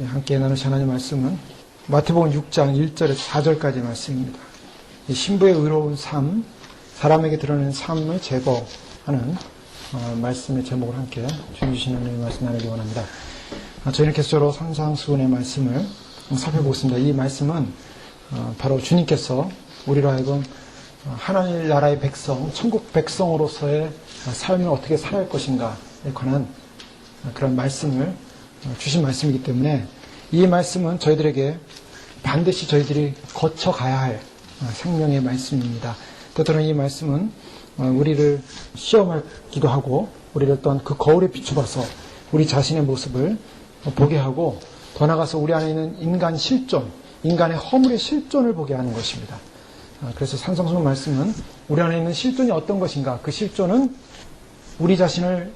함께 나눌 하나님의 말씀은 마태복음 6장 1절에서 4절까지 말씀입니다. 이 신부의 의로운 삶, 사람에게 드러내는 삶을 제거하는 말씀의 제목을 함께 주님 주시는 하나님의 말씀 나누기 원합니다. 저희는 계속적으로 산상수훈의 말씀을 살펴보겠습니다. 이 말씀은 바로 주님께서 우리로 하여금 하나님 나라의 백성, 천국 백성으로서의 삶을 어떻게 살아야 할 것인가에 관한 그런 말씀을 주신 말씀이기 때문에 이 말씀은 저희들에게 반드시 저희들이 거쳐가야 할 생명의 말씀입니다. 때때로는 이 말씀은 우리를 시험하기도 하고 우리를 어떤 그 거울에 비춰봐서 우리 자신의 모습을 보게 하고 더 나아가서 우리 안에 있는 인간 실존, 인간의 허물의 실존을 보게 하는 것입니다. 그래서 산상수훈 말씀은 우리 안에 있는 실존이 어떤 것인가, 그 실존은 우리 자신을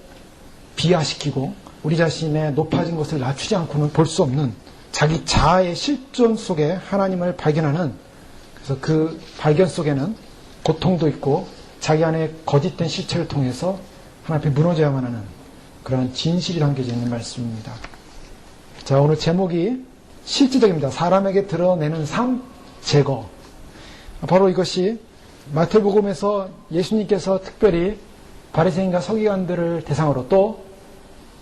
비하시키고 우리 자신의 높아진 것을 낮추지 않고는 볼 수 없는 자기 자아의 실존 속에 하나님을 발견하는, 그래서 그 발견 속에는 고통도 있고 자기 안에 거짓된 실체를 통해서 하나님 앞에 무너져야만 하는 그런 진실이 담겨져 있는 말씀입니다. 자, 오늘 제목이 실질적입니다. 사람에게 드러내는 삶 제거. 바로 이것이 마태복음에서 예수님께서 특별히 바리새인과 서기관들을 대상으로 또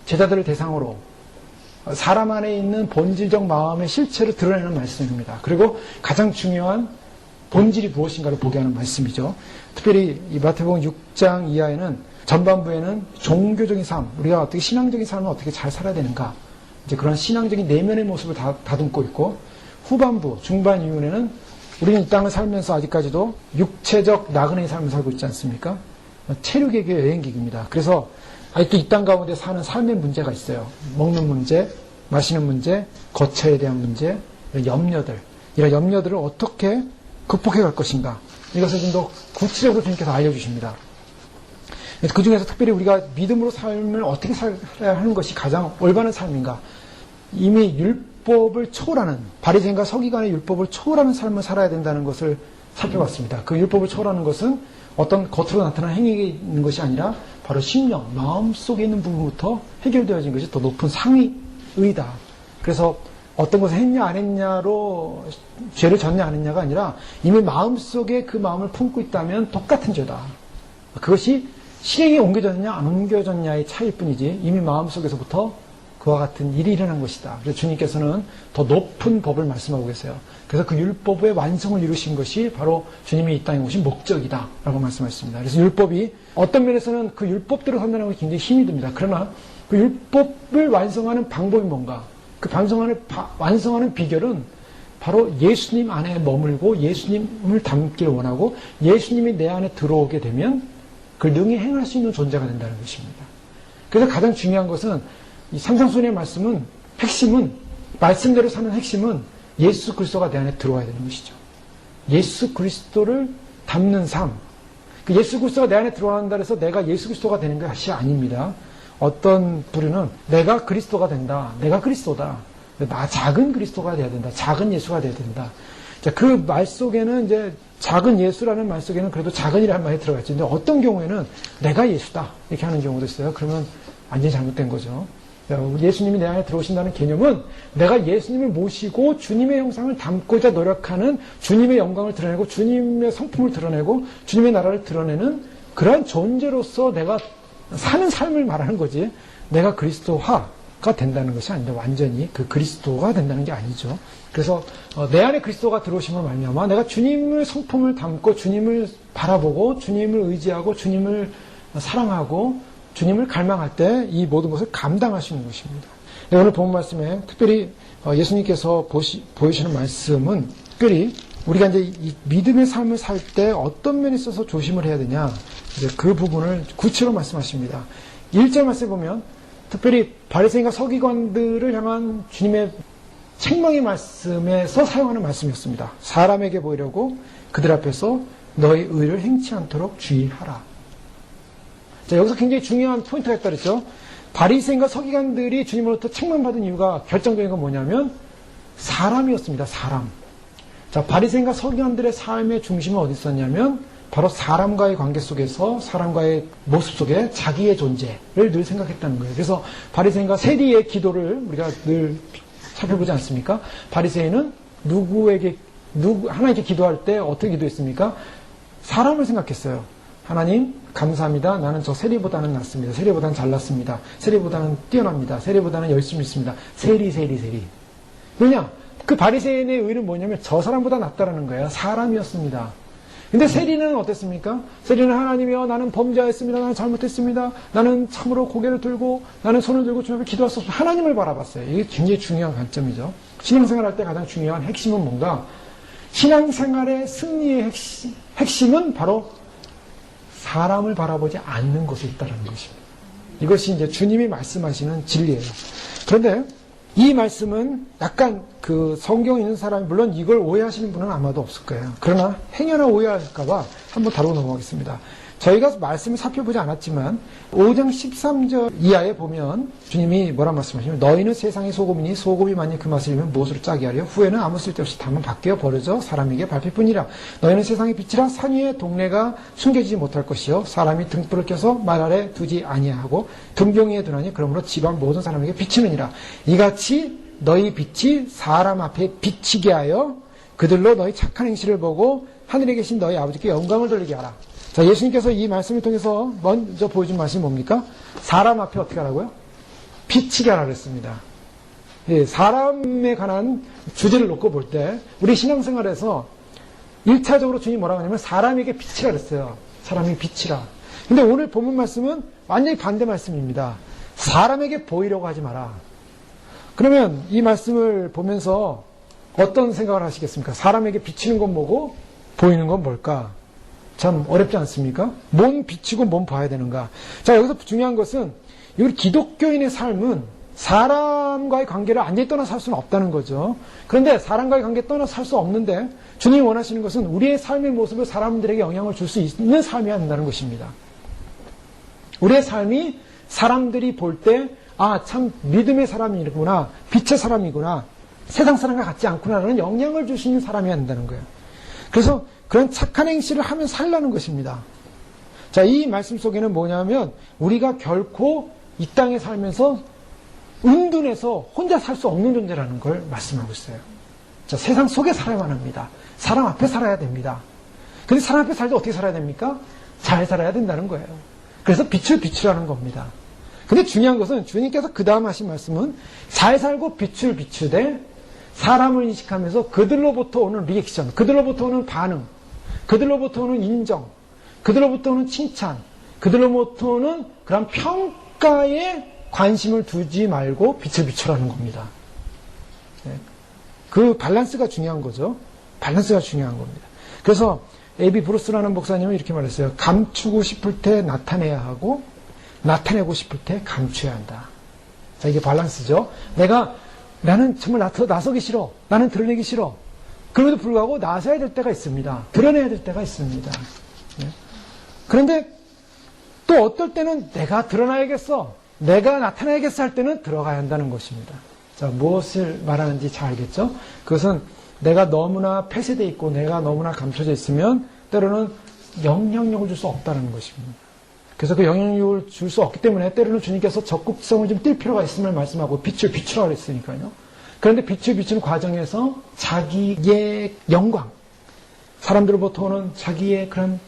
제자들을 대상으로 사람 안에 있는 본질적 마음의 실체를 드러내는 말씀입니다. 그리고 가장 중요한 본질이 무엇인가를 보게 하는 말씀이죠. 특별히 이 마태복음 6장 이하에는 전반부에는 종교적인 삶, 우리가 어떻게 신앙적인 삶을 어떻게 잘 살아야 되는가, 이제 그런 신앙적인 내면의 모습을 다듬고 있고, 후반부, 중반 이후에는 우리는 이 땅을 살면서 아직까지도 육체적 나그네의 삶을 살고 있지 않습니까? 체류계교의 여행객입니다. 그래서 아직도 이 땅 가운데 사는 삶의 문제가 있어요. 먹는 문제, 마시는 문제, 거처에 대한 문제, 이런 염려들을 어떻게 극복해 갈 것인가, 이것을 좀 더 구체적으로 주님께서 알려주십니다. 그 중에서 특별히 우리가 믿음으로 삶을 어떻게 살아야 하는 것이 가장 올바른 삶인가, 이미 율법을 초월하는, 바리새인과 서기관의 율법을 초월하는 삶을 살아야 된다는 것을 살펴봤습니다. 그 율법을 초월하는 것은 어떤 겉으로 나타나는 행위에 있는 것이 아니라 바로 심령, 마음 속에 있는 부분부터 해결되어진 것이 더 높은 상위의다. 그래서 어떤 것을 했냐 안 했냐로 죄를 졌냐 안 했냐가 아니라 이미 마음속에 그 마음을 품고 있다면 똑같은 죄다. 그것이 실행에 옮겨졌냐 안 옮겨졌냐의 차이일 뿐이지 이미 마음속에서부터 그와 같은 일이 일어난 것이다. 그래서 주님께서는 더 높은 법을 말씀하고 계세요. 그래서 그 율법의 완성을 이루신 것이 바로 주님이 이 땅에 오신 목적이다 라고 말씀하셨습니다. 그래서 율법이 어떤 면에서는 그 율법대로 산다는 것이 굉장히 힘이 듭니다. 그러나 그 율법을 완성하는 방법이 뭔가, 그 완성하는 비결은 바로 예수님 안에 머물고 예수님을 닮기를 원하고 예수님이 내 안에 들어오게 되면 그걸 능히 행할 수 있는 존재가 된다는 것입니다. 그래서 가장 중요한 것은 이 산상수훈의 말씀은, 핵심은, 말씀대로 사는 핵심은 예수 그리스도가 내 안에 들어와야 되는 것이죠. 예수 그리스도를 닮는 삶. 그 예수 그리스도가 내 안에 들어간다 해서 내가 예수 그리스도가 되는 것이 아닙니다. 어떤 부류는 내가 그리스도가 된다. 내가 그리스도다. 나 작은 그리스도가 돼야 된다. 작은 예수가 돼야 된다. 자, 그 말 속에는 이제 작은 예수라는 말 속에는 그래도 작은이라는 말이 들어가 있죠. 근데 어떤 경우에는 내가 예수다. 이렇게 하는 경우도 있어요. 그러면 완전히 잘못된 거죠. 예수님이 내 안에 들어오신다는 개념은 내가 예수님을 모시고 주님의 형상을 담고자 노력하는, 주님의 영광을 드러내고 주님의 성품을 드러내고 주님의 나라를 드러내는 그러한 존재로서 내가 사는 삶을 말하는 거지, 내가 그리스도화가 된다는 것이 아닌데 완전히 그 그리스도가 된다는 게 아니죠. 그래서 내 안에 그리스도가 들어오심으로 말미암아 내가 주님의 성품을 담고 주님을 바라보고 주님을 의지하고 주님을 사랑하고 주님을 갈망할 때 이 모든 것을 감당하시는 것입니다. 오늘 본 말씀에 특별히 예수님께서 보여주시는 말씀은 특별히 우리가 이제 이 믿음의 삶을 살 때 어떤 면에 있어서 조심을 해야 되냐, 이제 그 부분을 구체로 말씀하십니다. 1절 말씀에 보면 특별히 바리새인과 서기관들을 향한 주님의 책망의 말씀에서 사용하는 말씀이었습니다. 사람에게 보이려고 그들 앞에서 너의 의를 행치 않도록 주의하라. 자, 여기서 굉장히 중요한 포인트가 있다 그랬죠. 바리새인과 서기관들이 주님으로부터 책망받은 이유가 결정적인 건 뭐냐면 사람이었습니다. 사람. 자, 바리새인과 서기관들의 삶의 중심은 어디 있었냐면 바로 사람과의 관계 속에서, 사람과의 모습 속에 자기의 존재를 늘 생각했다는 거예요. 그래서 바리새인과 세리의 기도를 우리가 늘 살펴보지 않습니까? 바리새인은 하나님께 기도할 때 어떻게 기도했습니까? 사람을 생각했어요. 하나님 감사합니다. 나는 저 세리보다는 낫습니다. 세리보다는 잘났습니다. 세리보다는 뛰어납니다. 세리보다는 열심히 있습니다. 세리. 왜냐? 그 바리새인의 의는 뭐냐면 저 사람보다 낫다라는 거예요. 사람이었습니다. 근데 세리는 어땠습니까? 세리는 하나님이여 나는 범죄하였습니다. 나는 잘못했습니다. 나는 참으로 고개를 들고 나는 손을 들고 주님 앞에 기도할 수 없습니다. 하나님을 바라봤어요. 이게 굉장히 중요한 관점이죠. 신앙생활할 때 가장 중요한 핵심은 뭔가? 신앙생활의 승리의 핵심은 바로 사람을 바라보지 않는 곳에 있다는 것입니다. 이것이 이제 주님이 말씀하시는 진리예요. 그런데 이 말씀은 약간 그 성경에 있는 사람이 물론 이걸 오해하시는 분은 아마도 없을 거예요. 그러나 행여나 오해할까봐 한번 다루고 넘어가겠습니다. 저희가 말씀을 살펴보지 않았지만 5장 13절 이하에 보면 주님이 뭐라 말씀하시냐면 너희는 세상의 소금이니 소금이 만일 그 맛을 잃으면 무엇으로 짜게 하려 후에는 아무 쓸데없이 다만 밖에 버려져 사람에게 밟힐 뿐이라. 너희는 세상의 빛이라 산 위에 동네가 숨겨지지 못할 것이요 사람이 등불을 켜서 말 아래 두지 아니하고 등경 위에 두나니 그러므로 지방 모든 사람에게 비치느니라. 이같이 너희 빛이 사람 앞에 비치게 하여 그들로 너희 착한 행실을 보고 하늘에 계신 너희 아버지께 영광을 돌리게 하라. 자, 예수님께서 이 말씀을 통해서 먼저 보여준 말씀이 뭡니까? 사람 앞에 어떻게 하라고요? 비치게 하라 그랬습니다. 예, 사람에 관한 주제를 놓고 볼 때 우리 신앙생활에서 1차적으로 주님이 뭐라고 하냐면 사람에게 비치라 그랬어요. 사람이 비치라. 근데 오늘 본문 말씀은 완전히 반대 말씀입니다. 사람에게 보이려고 하지 마라. 그러면 이 말씀을 보면서 어떤 생각을 하시겠습니까? 사람에게 비치는 건 뭐고 보이는 건 뭘까? 참 어렵지 않습니까? 뭔 비치고 뭔 봐야 되는가? 자, 여기서 중요한 것은 우리 기독교인의 삶은 사람과의 관계를 완전히 떠나 살 수는 없다는 거죠. 그런데 사람과의 관계 떠나 살 수 없는데 주님이 원하시는 것은 우리의 삶의 모습을 사람들에게 영향을 줄 수 있는 삶이어야 한다는 것입니다. 우리의 삶이 사람들이 볼 때 아, 참 믿음의 사람이구나, 빛의 사람이구나, 세상 사람과 같지 않구나라는 영향을 줄 수 있는 사람이어야 한다는 거예요. 그래서 그런 착한 행실을 하면 살라는 것입니다. 자, 이 말씀 속에는 뭐냐면 우리가 결코 이 땅에 살면서 은둔해서 혼자 살 수 없는 존재라는 걸 말씀하고 있어요. 자, 세상 속에 살아야만 합니다. 사람 앞에 살아야 됩니다. 근데 사람 앞에 살 때 어떻게 살아야 됩니까? 잘 살아야 된다는 거예요. 그래서 빛을 비추라는 겁니다. 근데 중요한 것은 주님께서 그 다음 하신 말씀은 잘 살고 빛을 비추되 사람을 인식하면서 그들로부터 오는 리액션, 그들로부터 오는 반응, 그들로부터 오는 인정, 그들로부터 오는 칭찬, 그들로부터 오는 그런 평가에 관심을 두지 말고 빛을 비추라는 겁니다. 그 밸런스가 중요한 거죠. 밸런스가 중요한 겁니다. 그래서 에비 브루스라는 목사님은 이렇게 말했어요. 감추고 싶을 때 나타내야 하고 나타내고 싶을 때 감춰야 한다. 자, 이게 밸런스죠. 나는 정말 나서기 싫어. 나는 드러내기 싫어. 그럼에도 불구하고 나서야 될 때가 있습니다. 드러내야 될 때가 있습니다. 그런데 또 어떨 때는 내가 드러나야겠어. 내가 나타나야겠어 할 때는 들어가야 한다는 것입니다. 자, 무엇을 말하는지 잘 알겠죠? 그것은 내가 너무나 폐쇄되어 있고 내가 너무나 감춰져 있으면 때로는 영향력을 줄 수 없다는 것입니다. 그래서 그 영향력을 줄 수 없기 때문에 때로는 주님께서 적극성을 좀 띌 필요가 있음을 말씀하고 빛을 비추라 그랬으니까요. 그런데 빛을 비추는 과정에서 자기의 영광, 사람들로부터 오는 자기의 그런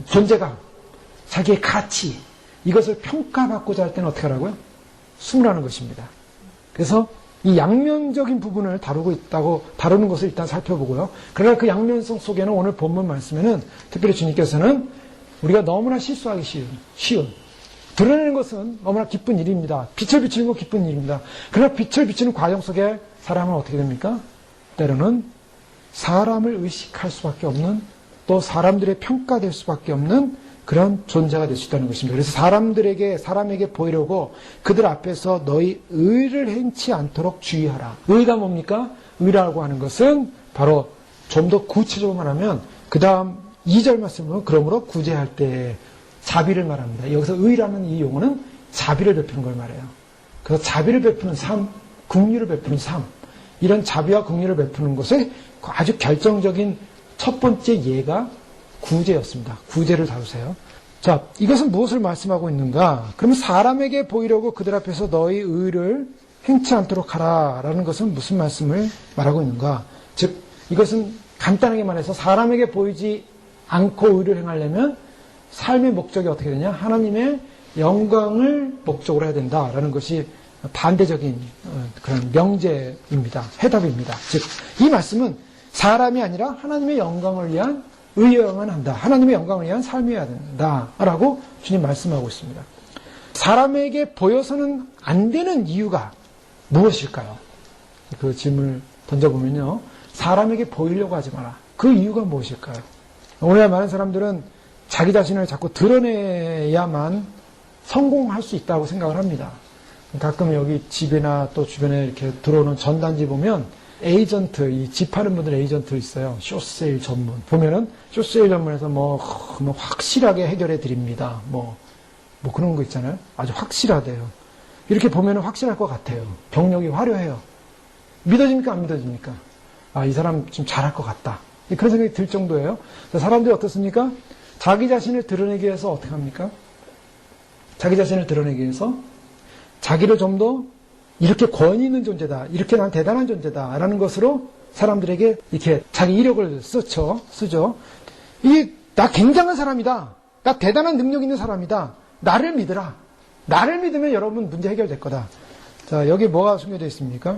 존재감, 자기의 가치, 이것을 평가받고자 할 때는 어떻게 하라고요? 숨으라는 것입니다. 그래서 이 양면적인 부분을 다루는 것을 일단 살펴보고요. 그러나 그 양면성 속에는 오늘 본문 말씀에는 특별히 주님께서는 우리가 너무나 실수하기 쉬운 드러내는 것은 너무나 기쁜 일입니다. 빛을 비추는 건 기쁜 일입니다. 그러나 빛을 비추는 과정 속에 사람은 어떻게 됩니까? 때로는 사람을 의식할 수밖에 없는, 또 사람들의 평가될 수밖에 없는 그런 존재가 될 수 있다는 것입니다. 그래서 사람에게 보이려고 그들 앞에서 너희 의를 행치 않도록 주의하라. 의가 뭡니까? 의라고 하는 것은 바로 좀 더 구체적으로 말하면 그 다음 2절 말씀은 그러므로 구제할 때 자비를 말합니다. 여기서 의라는 이 용어는 자비를 베푸는 걸 말해요. 그래서 자비를 베푸는 삶, 긍휼을 베푸는 삶, 이런 자비와 긍휼을 베푸는 것의 아주 결정적인 첫 번째 예가 구제였습니다. 구제를 다루세요. 자, 이것은 무엇을 말씀하고 있는가? 그러면 사람에게 보이려고 그들 앞에서 너희 의를 행치 않도록 하라라는 것은 무슨 말씀을 말하고 있는가? 즉, 이것은 간단하게 말해서 사람에게 보이지 않고 의를 행하려면 삶의 목적이 어떻게 되냐? 하나님의 영광을 목적으로 해야 된다라는 것이 반대적인 그런 명제입니다. 해답입니다. 즉, 이 말씀은 사람이 아니라 하나님의 영광을 위한 의여야만 한다. 하나님의 영광을 위한 삶이어야 된다라고 주님 말씀하고 있습니다. 사람에게 보여서는 안 되는 이유가 무엇일까요? 그 질문을 던져보면요. 사람에게 보이려고 하지 마라. 그 이유가 무엇일까요? 오늘날 많은 사람들은 자기 자신을 자꾸 드러내야만 성공할 수 있다고 생각을 합니다. 가끔 여기 집이나 또 주변에 이렇게 들어오는 전단지 보면 에이전트, 이 집하는 분들 에이전트 있어요. 쇼세일 전문. 보면은 쇼세일 전문에서 뭐 확실하게 해결해 드립니다. 뭐 그런 거 있잖아요. 아주 확실하대요. 이렇게 보면은 확실할 것 같아요. 경력이 화려해요. 믿어집니까? 안 믿어집니까? 아, 이 사람 좀 잘할 것 같다. 그런 생각이 들 정도예요. 사람들이 어떻습니까? 자기 자신을 드러내기 위해서 어떻게 합니까? 자기 자신을 드러내기 위해서 자기를 좀 더 이렇게 권위 있는 존재다. 이렇게 난 대단한 존재다. 라는 것으로 사람들에게 이렇게 자기 이력을 쓰죠. 이게 나 굉장한 사람이다. 나 대단한 능력 있는 사람이다. 나를 믿으라. 나를 믿으면 여러분 문제 해결될 거다. 자, 여기 뭐가 숨겨져 있습니까?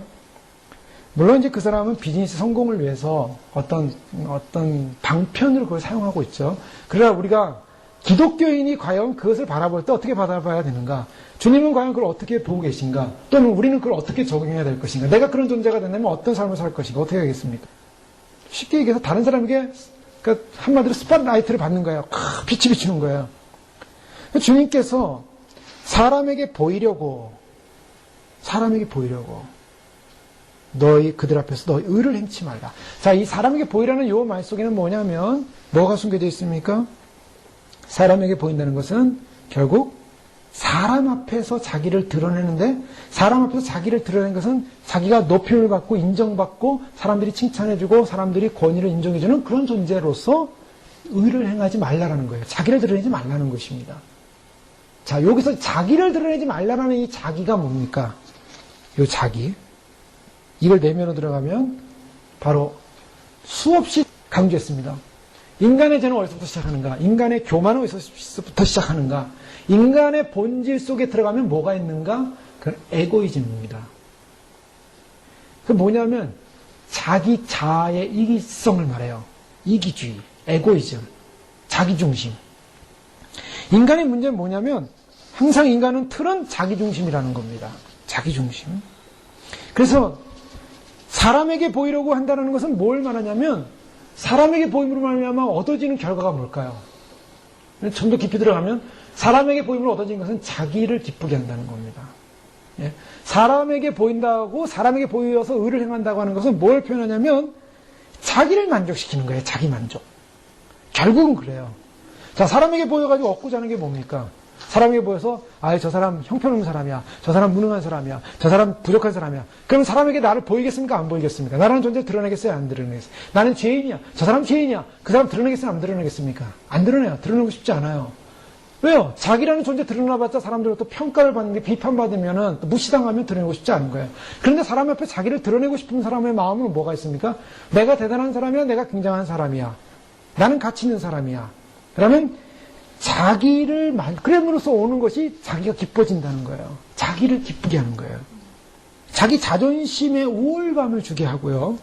물론 이제 그 사람은 비즈니스 성공을 위해서 어떤 방편으로 그걸 사용하고 있죠. 그러나 우리가 기독교인이 과연 그것을 바라볼 때 어떻게 바라봐야 되는가? 주님은 과연 그걸 어떻게 보고 계신가? 또는 우리는 그걸 어떻게 적용해야 될 것인가? 내가 그런 존재가 된다면 어떤 삶을 살 것인가? 어떻게 하겠습니까? 쉽게 얘기해서 다른 사람에게 그러니까 한마디로 스팟라이트를 받는 거예요. 빛이 비추는 거예요. 주님께서 사람에게 보이려고 너희 그들 앞에서 너희 의를 행치 말라. 자, 이 사람에게 보이라는 요 말 속에는 뭐냐면 뭐가 숨겨져 있습니까? 사람에게 보인다는 것은 결국 사람 앞에서 자기를 드러내는데 사람 앞에서 자기를 드러내는 것은 자기가 높임을 받고 인정받고 사람들이 칭찬해주고 사람들이 권위를 인정해주는 그런 존재로서 의를 행하지 말라라는 거예요. 자기를 드러내지 말라는 것입니다. 자, 여기서 자기를 드러내지 말라라는 이 자기가 뭡니까? 요 자기. 이걸 내면으로 들어가면 바로 수없이 강조했습니다. 인간의 죄는 어디서부터 시작하는가? 인간의 교만은 어디서부터 시작하는가? 인간의 본질 속에 들어가면 뭐가 있는가? 그건 에고이즘입니다. 그 뭐냐면 자기 자아의 이기성을 말해요. 이기주의, 에고이즘, 자기중심. 인간의 문제는 뭐냐면 항상 인간은 틀은 자기중심이라는 겁니다. 자기중심. 그래서 사람에게 보이려고 한다는 것은 뭘 말하냐면 사람에게 보임으로 말미암아 얻어지는 결과가 뭘까요? 좀 더 깊이 들어가면 사람에게 보임으로 얻어지는 것은 자기를 기쁘게 한다는 겁니다. 예? 사람에게 보인다고 사람에게 보여서 의를 행한다고 하는 것은 뭘 표현하냐면 자기를 만족시키는 거예요. 자기 만족. 결국은 그래요. 자, 사람에게 보여가지고 얻고자 하는 게 뭡니까? 사람에게 보여서 저 사람 형편없는 사람이야. 저 사람 무능한 사람이야. 저 사람 부족한 사람이야. 그럼 사람에게 나를 보이겠습니까? 안 보이겠습니까? 나라는 존재를 드러내겠어요? 안 드러내겠어요? 나는 죄인이야. 저 사람 죄인이야. 그 사람 드러내겠어요? 안 드러내겠습니까? 안 드러내요. 드러내고 싶지 않아요. 왜요? 자기라는 존재 드러나봤자 사람들로부터 평가를 받는 게 비판받으면 무시당하면 드러내고 싶지 않은 거예요. 그런데 사람 앞에 자기를 드러내고 싶은 사람의 마음은 뭐가 있습니까? 내가 대단한 사람이야. 내가 굉장한 사람이야. 나는 가치 있는 사람이야. 그러면 자기를 그램으로써 오는 것이 자기가 기뻐진다는 거예요. 자기를 기쁘게 하는 거예요. 자기 자존심에 우월감을 주게 하고요.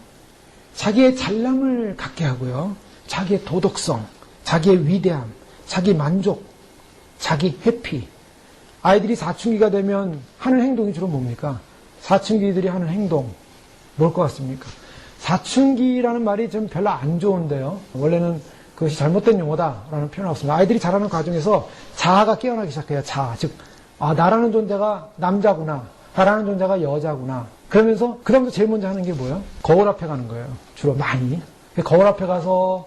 자기의 잘남을 갖게 하고요. 자기의 도덕성, 자기의 위대함, 자기 만족, 자기 해피. 아이들이 사춘기가 되면 하는 행동이 주로 뭡니까? 사춘기들이 하는 행동 뭘 것 같습니까? 사춘기라는 말이 좀 별로 안 좋은데요. 원래는 그것이 잘못된 용어다라는 표현을 했습니다. 아이들이 자라는 과정에서 자아가 깨어나기 시작해요. 자아. 즉, 나라는 존재가 남자구나. 나라는 존재가 여자구나. 그러면서 그 다음부터 제일 먼저 하는 게 뭐예요? 거울 앞에 가는 거예요. 주로 많이. 거울 앞에 가서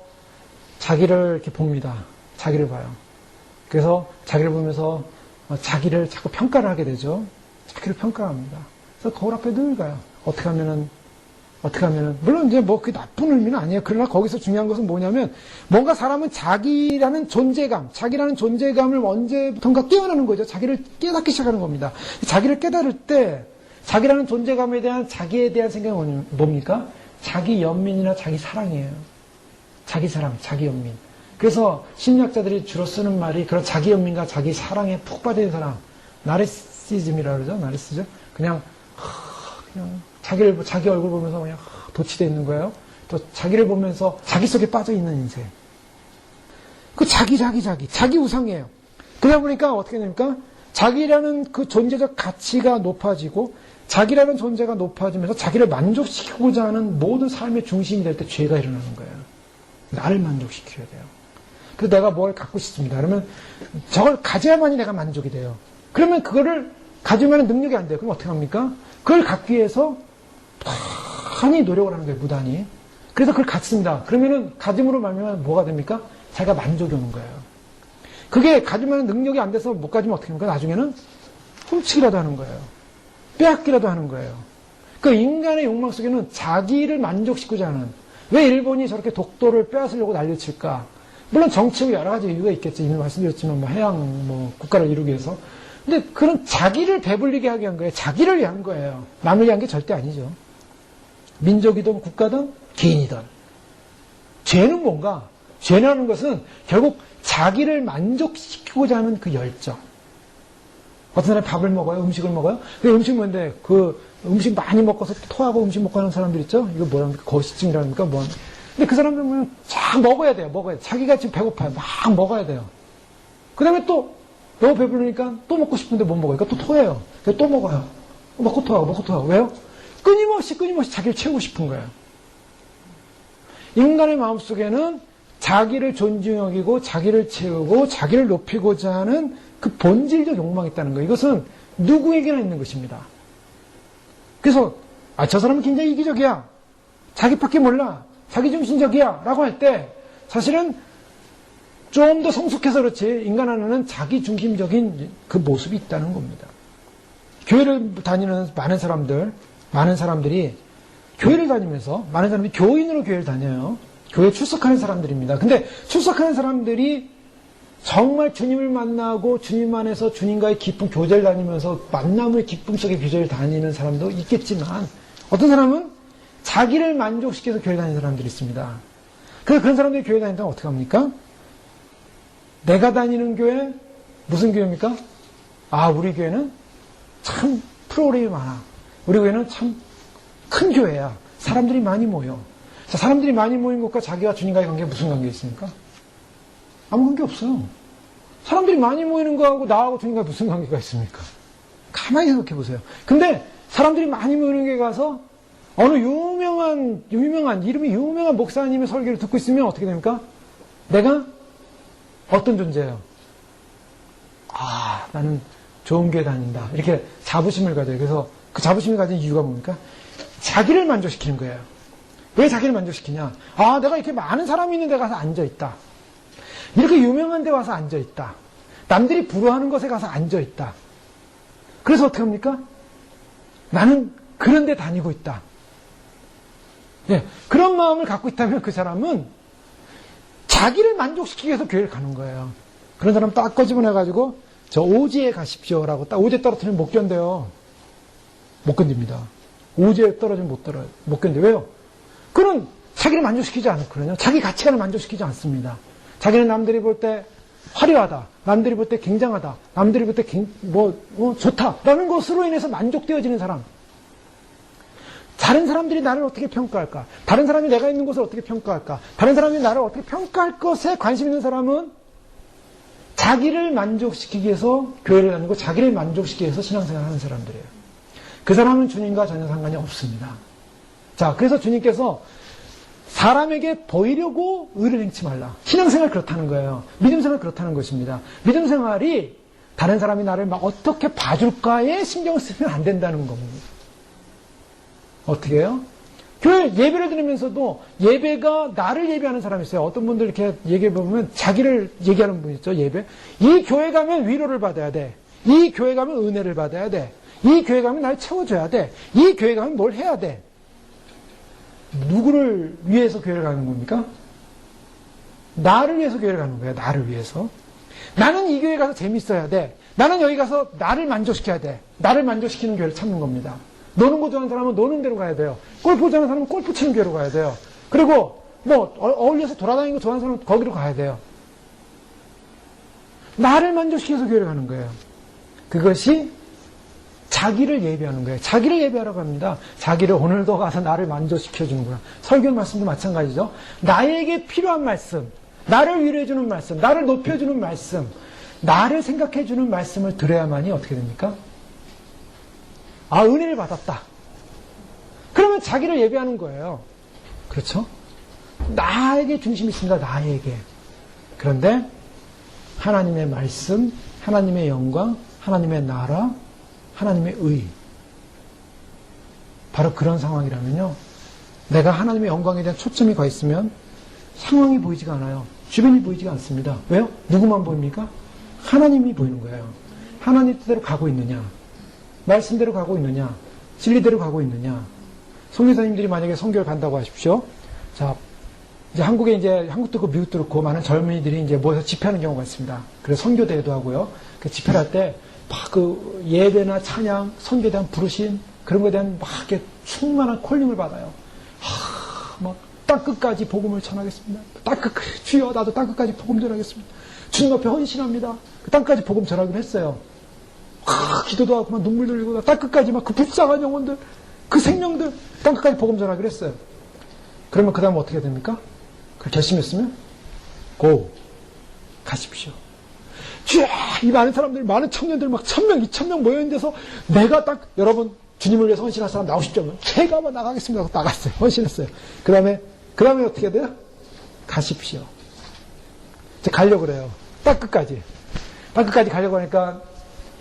자기를 이렇게 봅니다. 자기를 봐요. 그래서 자기를 보면서 자기를 자꾸 평가를 하게 되죠. 자기를 평가합니다. 그래서 거울 앞에 늘 가요. 어떻게 하면은 물론 이제 뭐 그게 나쁜 의미는 아니에요. 그러나 거기서 중요한 것은 뭐냐면 뭔가 사람은 자기라는 존재감을 언제부턴가 깨어나는 거죠. 자기를 깨닫기 시작하는 겁니다. 자기를 깨달을 때 자기라는 존재감에 대한 자기에 대한 생각은 뭡니까? 자기 연민이나 자기 사랑이에요. 자기 사랑, 자기 연민. 그래서 심리학자들이 주로 쓰는 말이 그런 자기 연민과 자기 사랑에 푹 빠진 사람, 나르시즘이라고 그러죠. 나르시즘. 그냥 자기 얼굴 보면서 그냥 도취되어 있는 거예요. 또 자기를 보면서 자기 속에 빠져 있는 인생. 그 자기 우상이에요. 그러다 보니까 어떻게 됩니까? 자기라는 그 존재적 가치가 높아지고 자기라는 존재가 높아지면서 자기를 만족시키고자 하는 모든 삶의 중심이 될 때 죄가 일어나는 거예요. 나를 만족시켜야 돼요. 그래서 내가 뭘 갖고 싶습니다. 그러면 저걸 가져야만이 내가 만족이 돼요. 그러면 그거를 가지면 능력이 안 돼요. 그럼 어떻게 합니까? 그걸 갖기 위해서 무단히 노력을 하는 거예요. 무단히. 그래서 그걸 갖습니다. 그러면은 가짐으로 말미암아 뭐가 됩니까? 자기가 만족이 오는 거예요. 그게 가지면 능력이 안 돼서 못 가지면 어떻게 합니까? 나중에는 훔치기라도 하는 거예요. 빼앗기라도 하는 거예요. 그 인간의 욕망 속에는 자기를 만족시키지 않은, 왜 일본이 저렇게 독도를 빼앗으려고 난리칠까? 물론 정치적 여러 가지 이유가 있겠죠. 이미 말씀드렸지만 해양 국가를 이루기 위해서. 근데 그런 자기를 배불리게 하게 한 거예요. 자기를 위한 거예요. 남을 위한 게 절대 아니죠. 민족이든 국가든 개인이든. 죄는 뭔가? 죄라는 것은 결국 자기를 만족시키고자 하는 그 열정. 어떤 사람이 밥을 먹어요? 음식을 먹어요? 그 음식 뭔데? 그 음식 많이 먹어서 토하고 음식 먹고 하는 사람들 있죠? 이거 뭐랍니까? 거식증이랍니까? 뭐. 근데 그 사람들은 쫙 먹어야 돼요. 자기가 지금 배고파요. 막 먹어야 돼요. 그 다음에 또 너무 배부르니까 또 먹고 싶은데 못 먹어요. 그러니까 또 토해요. 또 먹어요. 먹고 토하고. 왜요? 끊임없이 자기를 채우고 싶은 거예요. 인간의 마음속에는 자기를 존중 여기고 자기를 채우고 자기를 높이고자 하는 그 본질적 욕망이 있다는 거예요. 이것은 누구에게나 있는 것입니다. 그래서 저 사람은 굉장히 이기적이야. 자기밖에 몰라. 자기중심적이야. 라고 할 때 사실은 좀 더 성숙해서 그렇지 인간 안에는 자기중심적인 그 모습이 있다는 겁니다. 교회를 다니는 많은 사람들이 교회를 다니면서 많은 사람들이 교인으로 교회를 다녀요. 교회에 출석하는 사람들입니다. 근데 출석하는 사람들이 정말 주님을 만나고 주님 안에서 주님과의 깊은 교제를 다니면서 만남의 기쁨 속에 교제를 다니는 사람도 있겠지만 어떤 사람은 자기를 만족시켜서 교회 다니는 사람들이 있습니다. 그래서 그런 사람들이 교회 다닌다면 어떻게 합니까? 내가 다니는 교회 무슨 교회입니까? 우리 교회는 참 프로그램이 많아. 우리 교회는 참 큰 교회야. 사람들이 많이 모여. 자, 사람들이 많이 모인 것과 자기와 주님과의 관계에 무슨 관계 있습니까? 아무 관계 없어요. 사람들이 많이 모이는 거하고 나하고 주님과 무슨 관계가 있습니까? 가만히 생각해 보세요. 근데 사람들이 많이 모이는 게 가서 어느 유명한 이름이 유명한 목사님의 설교를 듣고 있으면 어떻게 됩니까? 내가 어떤 존재예요? 나는 좋은 교회 다닌다. 이렇게 자부심을 가져요. 그래서 그 자부심을 가진 이유가 뭡니까? 자기를 만족시키는 거예요. 왜 자기를 만족시키냐? 내가 이렇게 많은 사람이 있는 데 가서 앉아있다. 이렇게 유명한 데 와서 앉아있다. 남들이 부러워하는 것에 가서 앉아있다. 그래서 어떻게 합니까? 나는 그런 데 다니고 있다. 네, 그런 마음을 갖고 있다면 그 사람은 자기를 만족시키기 위해서 교회를 가는 거예요. 그런 사람 딱 꺼집어내가지고 저 오지에 가십시오라고 딱 오지에 떨어뜨리면 못 견뎌요. 못 견딥니다. 오지에 떨어지면 못 견뎌요. 왜요? 그는 자기를 만족시키지 않거든요. 자기 가치관을 만족시키지 않습니다. 자기는 남들이 볼 때 화려하다. 남들이 볼 때 굉장하다. 남들이 볼 때 좋다라는 것으로 인해서 만족되어지는 사람. 다른 사람들이 나를 어떻게 평가할까? 다른 사람이 내가 있는 곳을 어떻게 평가할까? 다른 사람이 나를 어떻게 평가할 것에 관심 있는 사람은 자기를 만족시키기 위해서 교회를 다니고 자기를 만족시키기 위해서 신앙생활을 하는 사람들이에요. 그 사람은 주님과 전혀 상관이 없습니다. 자, 그래서 주님께서 사람에게 보이려고 의를 행치 말라. 신앙생활 그렇다는 거예요. 믿음생활 그렇다는 것입니다. 믿음생활이 다른 사람이 나를 막 어떻게 봐줄까에 신경을 쓰면 안 된다는 겁니다. 어떻게 해요? 교회 예배를 드리면서도 예배가 나를 예배하는 사람이 있어요. 어떤 분들 이렇게 얘기해보면 자기를 얘기하는 분 있죠, 예배. 이 교회 가면 위로를 받아야 돼. 이 교회 가면 은혜를 받아야 돼. 이 교회 가면 날 채워줘야 돼. 이 교회 가면 뭘 해야 돼. 누구를 위해서 교회를 가는 겁니까? 나를 위해서 교회를 가는 거예요. 나를 위해서. 나는 이 교회 가서 재밌어야 돼. 나는 여기 가서 나를 만족시켜야 돼. 나를 만족시키는 교회를 찾는 겁니다. 노는 거 좋아하는 사람은 노는 데로 가야 돼요. 골프 좋아하는 사람은 골프 치는 데로 가야 돼요. 그리고 뭐 어울려서 돌아다니는 거 좋아하는 사람은 거기로 가야 돼요. 나를 만족시켜서 교회를 가는 거예요. 그것이 자기를 예배하는 거예요. 자기를 예배하라고 합니다. 자기를 오늘도 가서 나를 만족시켜주는구나. 설교 말씀도 마찬가지죠. 나에게 필요한 말씀, 나를 위로해주는 말씀, 나를 높여주는 말씀, 나를 생각해주는 말씀을 들어야만이 어떻게 됩니까? 아, 은혜를 받았다. 그러면 자기를 예배하는 거예요. 그렇죠? 나에게 중심이 있습니다. 나에게. 그런데 하나님의 말씀, 하나님의 영광, 하나님의 나라, 하나님의 의. 바로 그런 상황이라면요. 내가 하나님의 영광에 대한 초점이 가 있으면 상황이 보이지가 않아요. 주변이 보이지가 않습니다. 왜요? 누구만 보입니까? 하나님이 보이는 거예요. 하나님 뜻대로 가고 있느냐? 말씀대로 가고 있느냐? 진리대로 가고 있느냐? 선교사님들이 만약에 선교를 간다고 하십시오. 자, 이제 한국에 한국도 그렇고 미국도 그렇고 많은 젊은이들이 이제 모여서 집회하는 경우가 있습니다. 그래서 선교대회도 하고요. 그 집회를 할 때 막 그 예배나 찬양, 선교에 대한 부르심, 그런 거에 대한 막 이렇게 충만한 콜링을 받아요. 막 땅끝까지 복음을 전하겠습니다. 땅끝까지, 주여 나도 땅끝까지 복음 전하겠습니다. 주님 앞에 헌신합니다. 그 땅까지 복음 전하기로 했어요. 기도도 하고 막 눈물 흘리고 땅끝까지 막 그 불쌍한 영혼들, 그 생명들 땅끝까지 복음 전하기로 했어요. 그러면 그 다음 어떻게 됩니까? 그걸 결심했으면 고 가십시오. 주야, 이 많은 사람들, 많은 청년들 막 1000명, 2000명 모여있는 데서 내가 딱 여러분 주님을 위해서 헌신할 사람 나오십시오. 제가 막 나가겠습니다. 하고 나갔어요. 헌신했어요. 그 다음에 어떻게 돼요? 가십시오. 이제 가려고 그래요. 땅끝까지 가려고 하니까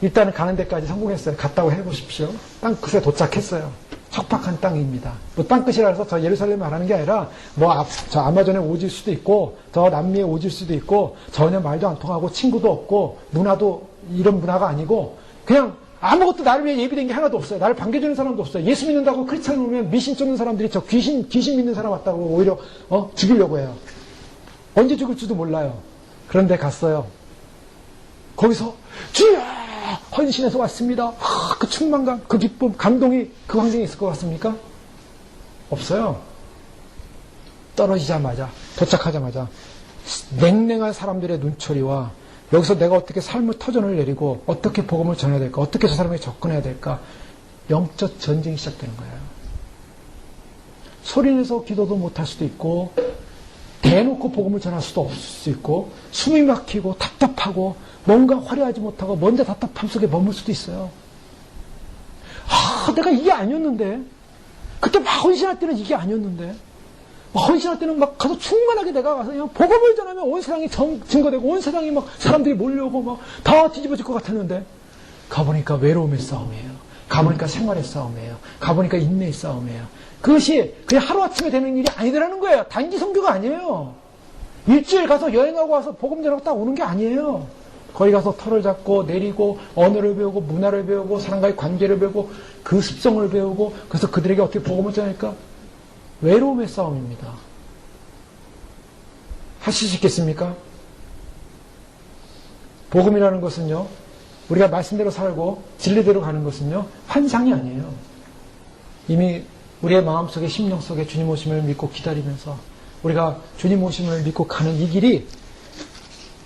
일단은 가는 데까지 성공했어요. 갔다고 해보십시오. 땅끝에 도착했어요. 척박한 땅입니다. 뭐 땅끝이라 해서 저 예루살렘에 말하는 게 아니라 뭐 저 아마존에 오질 수도 있고 저 남미에 오질 수도 있고 전혀 말도 안 통하고 친구도 없고 문화도 이런 문화가 아니고 그냥 아무것도 나를 위해 예비된 게 하나도 없어요. 나를 반겨주는 사람도 없어요. 예수 믿는다고 크리스찬 오면 미신 쫓는 사람들이 저 귀신 믿는 사람 왔다고 오히려 죽이려고 해요. 언제 죽을지도 몰라요. 그런데 갔어요. 거기서 주야 헌신해서 왔습니다. 그 충만감, 그 기쁨, 감동이 그 환경에 있을 것 같습니까? 없어요. 떨어지자마자, 도착하자마자 냉랭한 사람들의 눈초리와 여기서 내가 어떻게 삶의 터전을 내리고 어떻게 복음을 전해야 될까, 어떻게 저 사람에게 접근해야 될까, 영적 전쟁이 시작되는 거예요. 소리내서 기도도 못할 수도 있고 대놓고 복음을 전할 수도 없을 수 있고 숨이 막히고 답답하고 뭔가 화려하지 못하고 먼저 답답함 속에 머물 수도 있어요. 내가 이게 아니었는데 그때 막 헌신할 때는 이게 아니었는데 헌신할 때는 막 가서 충만하게 내가 가서 그냥 복음을 전하면 온 세상이 증거되고 온 세상이 막 사람들이 몰려오고 막 다 뒤집어질 것 같았는데 가보니까 외로움의 싸움이에요. 가보니까 생활의 싸움이에요. 가보니까 인내의 싸움이에요. 그것이 그냥 하루아침에 되는 일이 아니더라는 거예요. 단기 선교가 아니에요. 일주일 가서 여행하고 와서 복음 전하고 딱 오는 게 아니에요. 거기 가서 털을 잡고 내리고 언어를 배우고 문화를 배우고 사람과의 관계를 배우고 그 습성을 배우고 그래서 그들에게 어떻게 복음을 전할까? 외로움의 싸움입니다. 하실 수 있겠습니까? 복음이라는 것은요, 우리가 말씀대로 살고 진리대로 가는 것은요, 환상이 아니에요. 이미 우리의 마음속에 심령 속에 주님 오심을 믿고 기다리면서 우리가 주님 오심을 믿고 가는 이 길이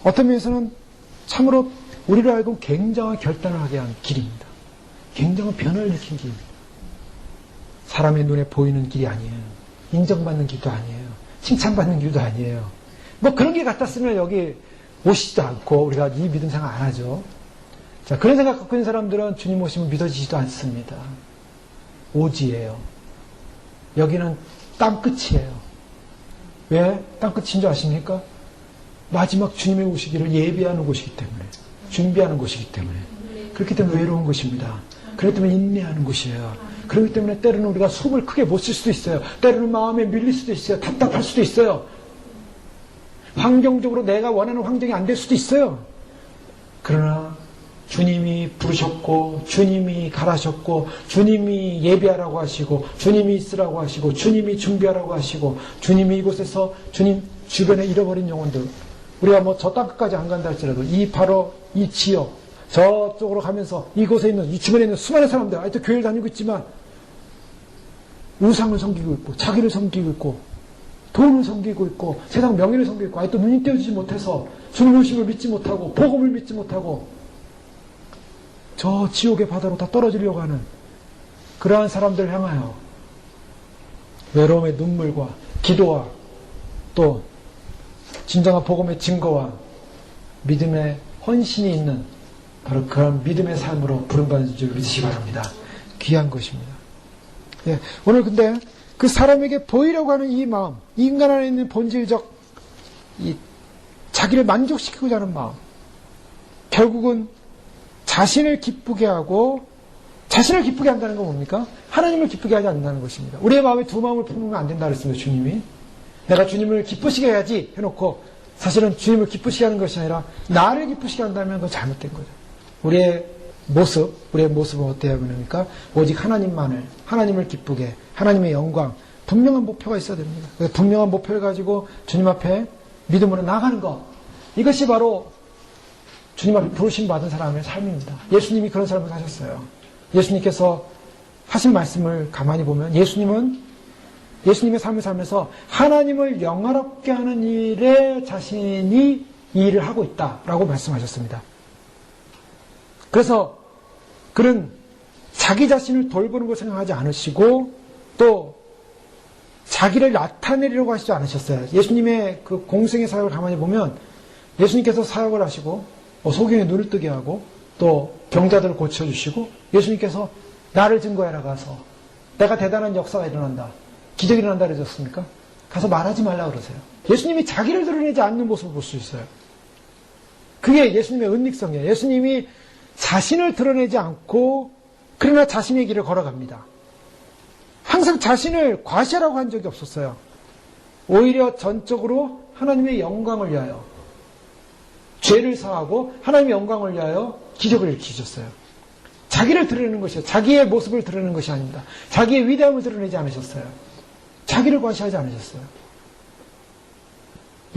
어떤 면에서는 참으로 우리를 알고 굉장한 결단을 하게 한 길입니다. 굉장한 변화를 일으킨 길입니다. 사람의 눈에 보이는 길이 아니에요. 인정받는 길도 아니에요. 칭찬받는 길도 아니에요. 뭐 그런 길 같았으면 여기 오시지도 않고 우리가 이 믿음 생활 안 하죠. 자, 그런 생각 갖고 있는 사람들은 주님 오심을 믿어지지도 않습니다. 오지예요. 여기는 땅끝이에요. 왜 땅끝인 줄 아십니까? 마지막 주님의 오시기를 예비하는 곳이기 때문에, 준비하는 곳이기 때문에, 그렇기 때문에 외로운 곳입니다. 그렇기 때문에 인내하는 곳이에요. 그렇기 때문에 때로는 우리가 숨을 크게 못 쉴 수도 있어요. 때로는 마음에 밀릴 수도 있어요. 답답할 수도 있어요. 환경적으로 내가 원하는 환경이 안 될 수도 있어요. 그러나 주님이 부르셨고 주님이 가라셨고 주님이 예배하라고 하시고 주님이 있으라고 하시고 주님이 준비하라고 하시고 주님이 이곳에서 주님 주변에 잃어버린 영혼들, 우리가 뭐 저 땅끝까지 안 간다 할지라도 바로 이 지역 저쪽으로 가면서 이곳에 있는 이 주변에 있는 수많은 사람들 아직도 교회를 다니고 있지만 우상을 섬기고 있고, 자기를 섬기고 있고, 돈을 섬기고 있고, 세상 명예를 섬기고 있고, 아직도 눈이 떼어지지 못해서 주님 오심을 믿지 못하고, 복음을 믿지 못하고, 저 지옥의 바다로 다 떨어지려고 하는 그러한 사람들을 향하여 외로움의 눈물과 기도와 또 진정한 복음의 증거와 믿음의 헌신이 있는 바로 그런 믿음의 삶으로 부름받는 줄 믿으시기 바랍니다. 귀한 것입니다. 예, 오늘 근데 그 사람에게 보이려고 하는 이 마음, 이 인간 안에 있는 본질적 이 자기를 만족시키고자 하는 마음, 결국은 자신을 기쁘게 하고, 자신을 기쁘게 한다는 건 뭡니까? 하나님을 기쁘게 하지 않는다는 것입니다. 우리의 마음에 두 마음을 품으면 안 된다 그랬습니다, 주님이. 내가 주님을 기쁘시게 해야지 해놓고 사실은 주님을 기쁘시게 하는 것이 아니라 나를 기쁘시게 한다면 그건 잘못된 거죠. 우리의 모습은 어때야 합니까? 오직 하나님만을, 하나님을 기쁘게, 하나님의 영광, 분명한 목표가 있어야 됩니다. 분명한 목표를 가지고 주님 앞에 믿음으로 나가는 것. 이것이 바로 주님 앞에 부르심 받은 사람의 삶입니다. 예수님이 그런 삶을 사셨어요. 예수님께서 하신 말씀을 가만히 보면 예수님의 삶을 살면서 하나님을 영화롭게 하는 일에 자신이 이 일을 하고 있다라고 말씀하셨습니다. 그래서 그는 자기 자신을 돌보는 걸 생각하지 않으시고 또 자기를 나타내려고 하시지 않으셨어요. 예수님의 그 공생의 사역을 가만히 보면 예수님께서 사역을 하시고 소경의 눈을 뜨게 하고 또 병자들을 고쳐주시고 예수님께서 나를 증거해라 가서 내가 대단한 역사가 일어난다. 기적이 일어난다 그러셨습니까? 가서 말하지 말라 그러세요. 예수님이 자기를 드러내지 않는 모습을 볼 수 있어요. 그게 예수님의 은닉성이에요. 예수님이 자신을 드러내지 않고 그러나 자신의 길을 걸어갑니다. 항상 자신을 과시하라고 한 적이 없었어요. 오히려 전적으로 하나님의 영광을 위하여 죄를 사하고 하나님의 영광을 위하여 기적을 일으키셨어요. 자기를 드러내는 것이요. 자기의 모습을 드러내는 것이 아닙니다. 자기의 위대함을 드러내지 않으셨어요. 자기를 과시하지 않으셨어요.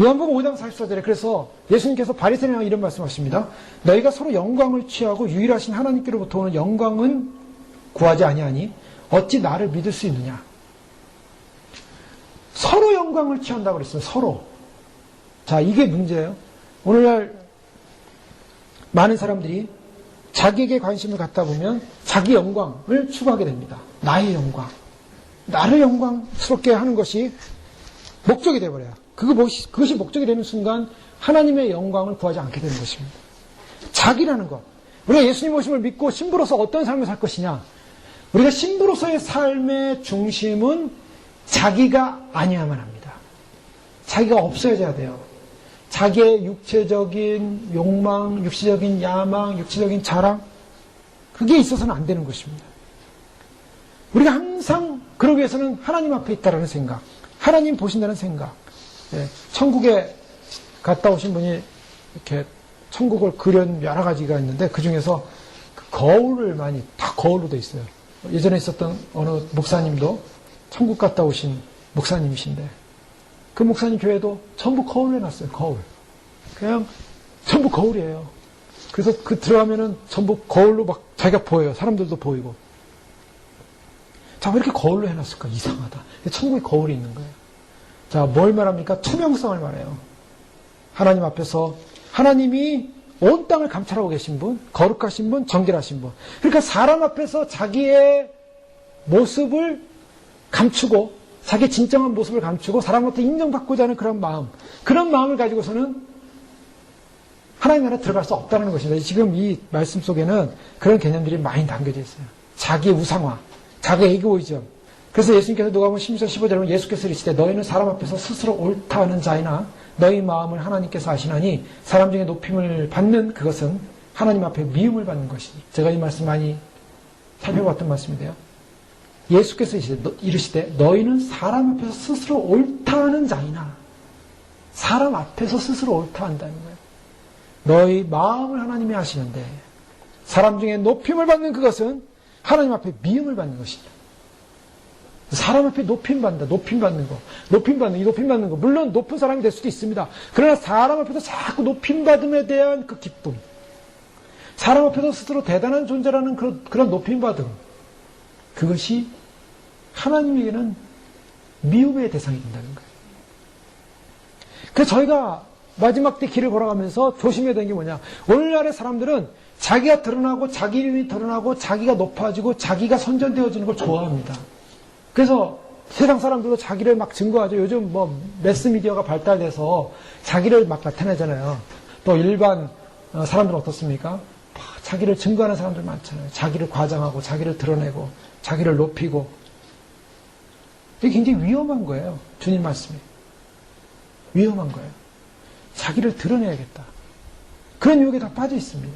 요한복음 5장 44절에 그래서 예수님께서 바리새인에게 이런 말씀하십니다. 너희가 서로 영광을 취하고 유일하신 하나님께로부터 오는 영광은 구하지 아니하니 어찌 나를 믿을 수 있느냐. 서로 영광을 취한다고 그랬어요. 서로. 자, 이게 문제예요. 오늘날 많은 사람들이 자기에게 관심을 갖다 보면 자기 영광을 추구하게 됩니다. 나의 영광. 나를 영광스럽게 하는 것이 목적이 되어버려요. 그것이 목적이 되는 순간 하나님의 영광을 구하지 않게 되는 것입니다. 자기라는 것. 우리가 예수님 오심을 믿고 신부로서 어떤 삶을 살 것이냐. 우리가 신부로서의 삶의 중심은 자기가 아니어야만 합니다. 자기가 없어져야 돼요. 자기의 육체적인 욕망, 육체적인 야망, 육체적인 자랑, 그게 있어서는 안 되는 것입니다. 우리가 항상 그러기 위해서는 하나님 앞에 있다라는 생각, 하나님 보신다는 생각. 천국에 갔다 오신 분이 이렇게 천국을 그린 여러 가지가 있는데 그 중에서 거울을 많이 다 거울로 돼 있어요. 예전에 있었던 어느 목사님도 천국 갔다 오신 목사님이신데 그 목사님 교회도 전부 거울로 해놨어요. 거울. 그냥 전부 거울이에요. 그래서 그 들어가면은 전부 거울로 막 자기가 보여요. 사람들도 보이고. 자, 왜 이렇게 거울로 해놨을까? 이상하다. 천국에 거울이 있는 거예요. 자, 뭘 말합니까? 투명성을 말해요. 하나님 앞에서 하나님이 온 땅을 감찰하고 계신 분, 거룩하신 분, 정결하신 분. 그러니까 사람 앞에서 자기의 모습을 감추고 자기 진정한 모습을 감추고 사람한테 인정받고자 하는 그런 마음을 가지고서는 하나님 나라에 들어갈 수 없다는 것입니다. 지금 이 말씀 속에는 그런 개념들이 많이 담겨져 있어요. 자기의 우상화, 자기의 에고이즘. 그래서 예수님께서 누가복음 16장 15절에 보면 예수께서 이르시되 너희는 사람 앞에서 스스로 옳다 하는 자이나 너희 마음을 하나님께서 아시나니 사람 중에 높임을 받는 그것은 하나님 앞에 미움을 받는 것이니. 제가 이 말씀 많이 살펴봤던 말씀인데요. 예수께서 이르시되 너희는 사람 앞에서 스스로 옳다 하는 자이나 사람 앞에서 스스로 옳다 한다는 거예요. 너희 마음을 하나님이 아시는데 사람 중에 높임을 받는 그것은 하나님 앞에 미움을 받는 것이다. 사람 앞에 높임 받는 거. 물론 높은 사람이 될 수도 있습니다. 그러나 사람 앞에서 자꾸 높임 받음에 대한 그 기쁨, 사람 앞에서 스스로 대단한 존재라는 그런 높임 받음, 그것이 하나님에게는 미움의 대상이 된다는 거예요. 그래서 저희가 마지막 때 길을 걸어가면서 조심해야 되는 게 뭐냐. 오늘날의 사람들은 자기가 드러나고 자기 이름이 드러나고 자기가 높아지고 자기가 선전되어지는 걸 좋아합니다. 그래서 세상 사람들도 자기를 막 증거하죠. 요즘 뭐 매스미디어가 발달돼서 자기를 막 나타내잖아요. 또 일반 사람들은 어떻습니까? 자기를 증거하는 사람들 많잖아요. 자기를 과장하고 자기를 드러내고 자기를 높이고. 이게 굉장히 위험한 거예요. 주님 말씀이. 위험한 거예요. 자기를 드러내야겠다. 그런 유혹에 다 빠져 있습니다.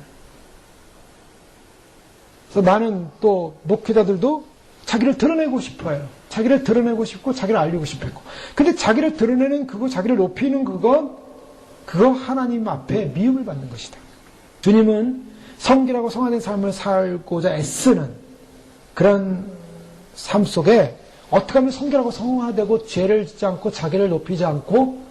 그래서 많은 또 목회자들도 자기를 드러내고 싶어요. 자기를 드러내고 싶고 자기를 알리고 싶었고. 근데 자기를 드러내는 그거, 자기를 높이는 그거 하나님 앞에 미움을 받는 것이다. 주님은 성결하고 성화된 삶을 살고자 애쓰는 그런 삶 속에 어떻게 하면 성결하고 성화되고 죄를 짓지 않고 자기를 높이지 않고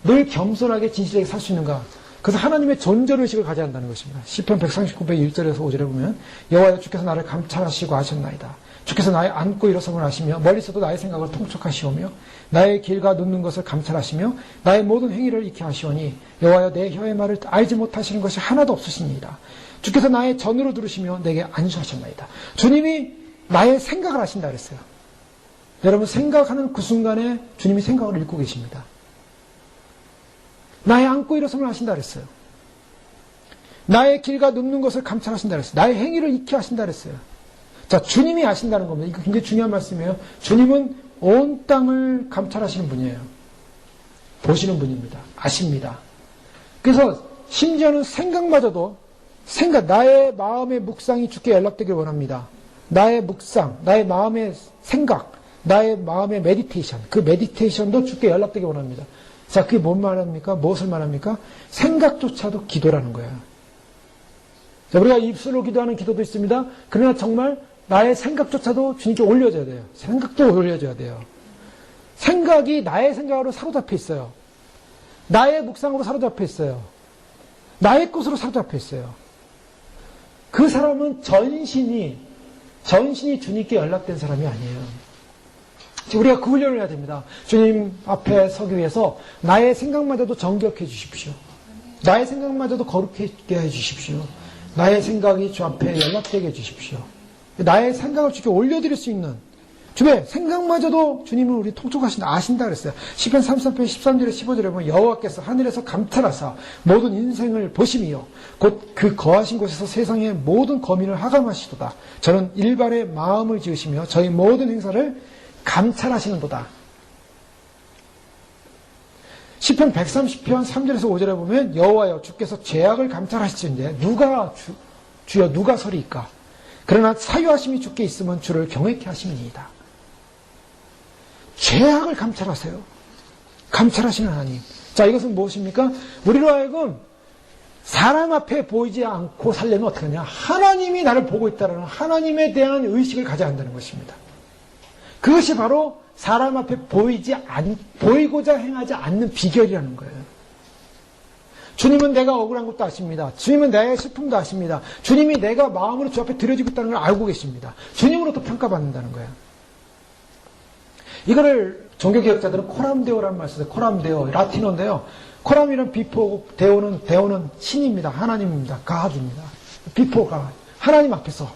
늘 겸손하게 진실하게 살 수 있는가. 그래서 하나님의 존재의식을 가져야 한다는 것입니다. 시편 139편 1절에서 5절에 보면 여호와여 주께서 나를 감찰하시고 아셨나이다. 주께서 나의 앉고 일어섬을 아시며 멀리서도 나의 생각을 통촉하시오며 나의 길과 눕는 것을 감찰하시며 나의 모든 행위를 익히 하시오니 여호와여 내 혀의 말을 알지 못하시는 것이 하나도 없으시니이다. 주께서 나의 전으로 들으시며 내게 안수하셨나이다. 주님이 나의 생각을 하신다 그랬어요. 여러분 생각하는 그 순간에 주님이 생각을 읽고 계십니다. 나의 앉고 일어섬을 하신다 그랬어요. 나의 길과 눕는 것을 감찰하신다 그랬어요. 나의 행위를 익히 하신다 그랬어요. 자, 주님이 아신다는 겁니다. 이거 굉장히 중요한 말씀이에요. 주님은 온 땅을 감찰하시는 분이에요. 보시는 분입니다. 아십니다. 그래서 심지어는 생각마저도 나의 마음의 묵상이 주께 연락되길 원합니다. 나의 묵상, 나의 마음의 생각, 나의 마음의 메디테이션, 그 메디테이션도 주께 연락되길 원합니다. 자, 그게 뭔 말합니까? 무엇을 말합니까? 생각조차도 기도라는 거예요. 자, 우리가 입술로 기도하는 기도도 있습니다. 그러나 정말 나의 생각조차도 주님께 올려줘야 돼요. 생각도 올려줘야 돼요. 생각이 나의 생각으로 사로잡혀 있어요. 나의 묵상으로 사로잡혀 있어요. 나의 것으로 사로잡혀 있어요. 그 사람은 전신이 주님께 연락된 사람이 아니에요. 우리가 그 훈련을 해야 됩니다. 주님 앞에 서기 위해서 나의 생각마저도 정결케 해주십시오. 나의 생각마저도 거룩하게 해주십시오. 나의 생각이 주 앞에 연락되게 해주십시오. 나의 생각을 주께 올려드릴 수 있는 주의 생각마저도 주님은 우리 통촉하신다, 아신다 그랬어요. 시편 33편 13절에 15절에 보면 여호와께서 하늘에서 감찰하사 모든 인생을 보심이요 곧 그 거하신 곳에서 세상의 모든 거민을 하감하시도다. 저는 일발의 마음을 지으시며 저희 모든 행사를 감찰하시는도다. 시편 130편 3절에서 5절에 보면 여호와여 주께서 죄악을 감찰하시는데 주여 누가 서리이까? 그러나 사유하심이 주께 있으면 주를 경외케 하심이니이다. 죄악을 감찰하세요. 감찰하시는 하나님. 자, 이것은 무엇입니까? 우리로 하여금 사람 앞에 보이지 않고 살려면 어떻게 하냐? 하나님이 나를 보고 있다는 하나님에 대한 의식을 가져야 한다는 것입니다. 그것이 바로 사람 앞에 보이고자 행하지 않는 비결이라는 거예요. 주님은 내가 억울한 것도 아십니다. 주님은 나의 슬픔도 아십니다. 주님이 내가 마음으로 주 앞에 드려지고 있다는 걸 알고 계십니다. 주님으로부터 평가받는다는 거예요. 이거를 종교개혁자들은 코람데오라는 말을 써요. 코람데오, 라틴어인데요. 코람이란 비포, 데오는 신입니다. 하나님입니다. 가하주입니다. 비포가 하나님 앞에서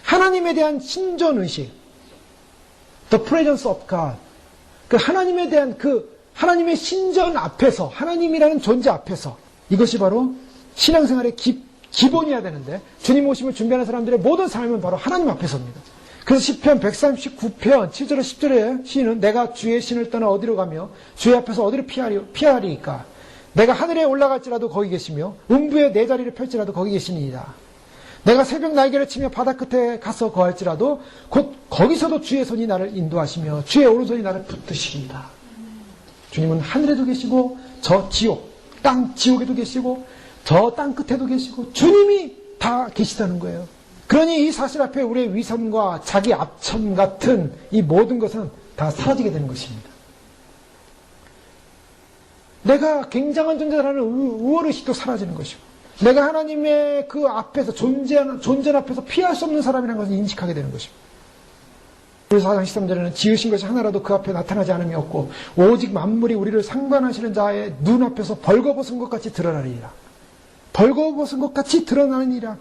하나님에 대한 신전의식, The presence of God. 그 하나님에 대한 하나님의 신전 앞에서, 하나님이라는 존재 앞에서, 이것이 바로 신앙생활의 기본이어야 되는데, 주님 오심을 준비하는 사람들의 모든 삶은 바로 하나님 앞에서입니다. 그래서 시편 139편 7절에 10절에 시인은 내가 주의 신을 떠나 어디로 가며 주의 앞에서 어디로 피하리이까? 내가 하늘에 올라갈지라도 거기 계시며 음부에 내 자리를 펼지라도 거기 계시니이다. 내가 새벽 날개를 치며 바다 끝에 가서 거할지라도 곧 거기서도 주의 손이 나를 인도하시며 주의 오른손이 나를 붙드시리이다. 주님은 하늘에도 계시고 저 지옥에도 계시고 저 땅 끝에도 계시고 주님이 다 계시다는 거예요. 그러니 이 사실 앞에 우리의 위선과 자기 압천 같은 이 모든 것은 다 사라지게 되는 것입니다. 내가 굉장한 존재라는 우월의식도 사라지는 것이고 내가 하나님의 그 앞에서 존재 앞에서 피할 수 없는 사람이라는 것을 인식하게 되는 것입니다. 그래서 4장 13절에는 지으신 것이 하나라도 그 앞에 나타나지 않음이 없고 오직 만물이 우리를 상관하시는 자의 눈앞에서 벌거벗은 것 같이 드러나리라. 벌거벗은 것 같이 드러나느니라.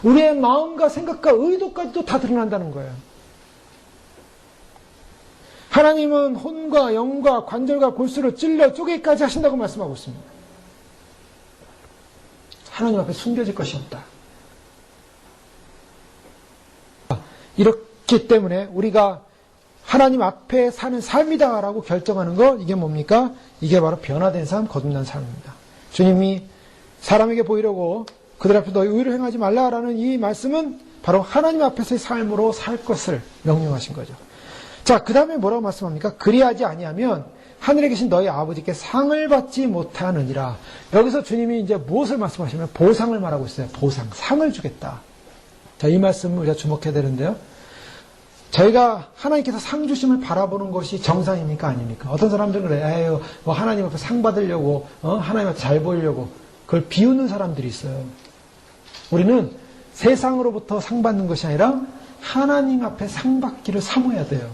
우리의 마음과 생각과 의도까지도 다 드러난다는 거예요. 하나님은 혼과 영과 관절과 골수를 찔러 쪼개기까지 하신다고 말씀하고 있습니다. 하나님 앞에 숨겨질 것이 없다. 이렇기 때문에 우리가 하나님 앞에 사는 삶이다라고 결정하는 것, 이게 뭡니까? 이게 바로 변화된 삶, 거듭난 삶입니다. 주님이 사람에게 보이려고 그들 앞에 너희 의를 행하지 말라라는 이 말씀은 바로 하나님 앞에서의 삶으로 살 것을 명령하신 거죠. 자, 그 다음에 뭐라고 말씀합니까? 그리하지 아니하면 하늘에 계신 너희 아버지께 상을 받지 못하느니라. 여기서 주님이 이제 무엇을 말씀하시면 보상을 말하고 있어요. 보상, 상을 주겠다. 자, 이 말씀을 우리가 주목해야 되는데요. 저희가 하나님께서 상 주심을 바라보는 것이 정상입니까? 아닙니까? 어떤 사람들은 그래요. 뭐 하나님 앞에 상 받으려고, 하나님 앞에 잘 보이려고 그걸 비우는 사람들이 있어요. 우리는 세상으로부터 상 받는 것이 아니라 하나님 앞에 상 받기를 사모해야 돼요.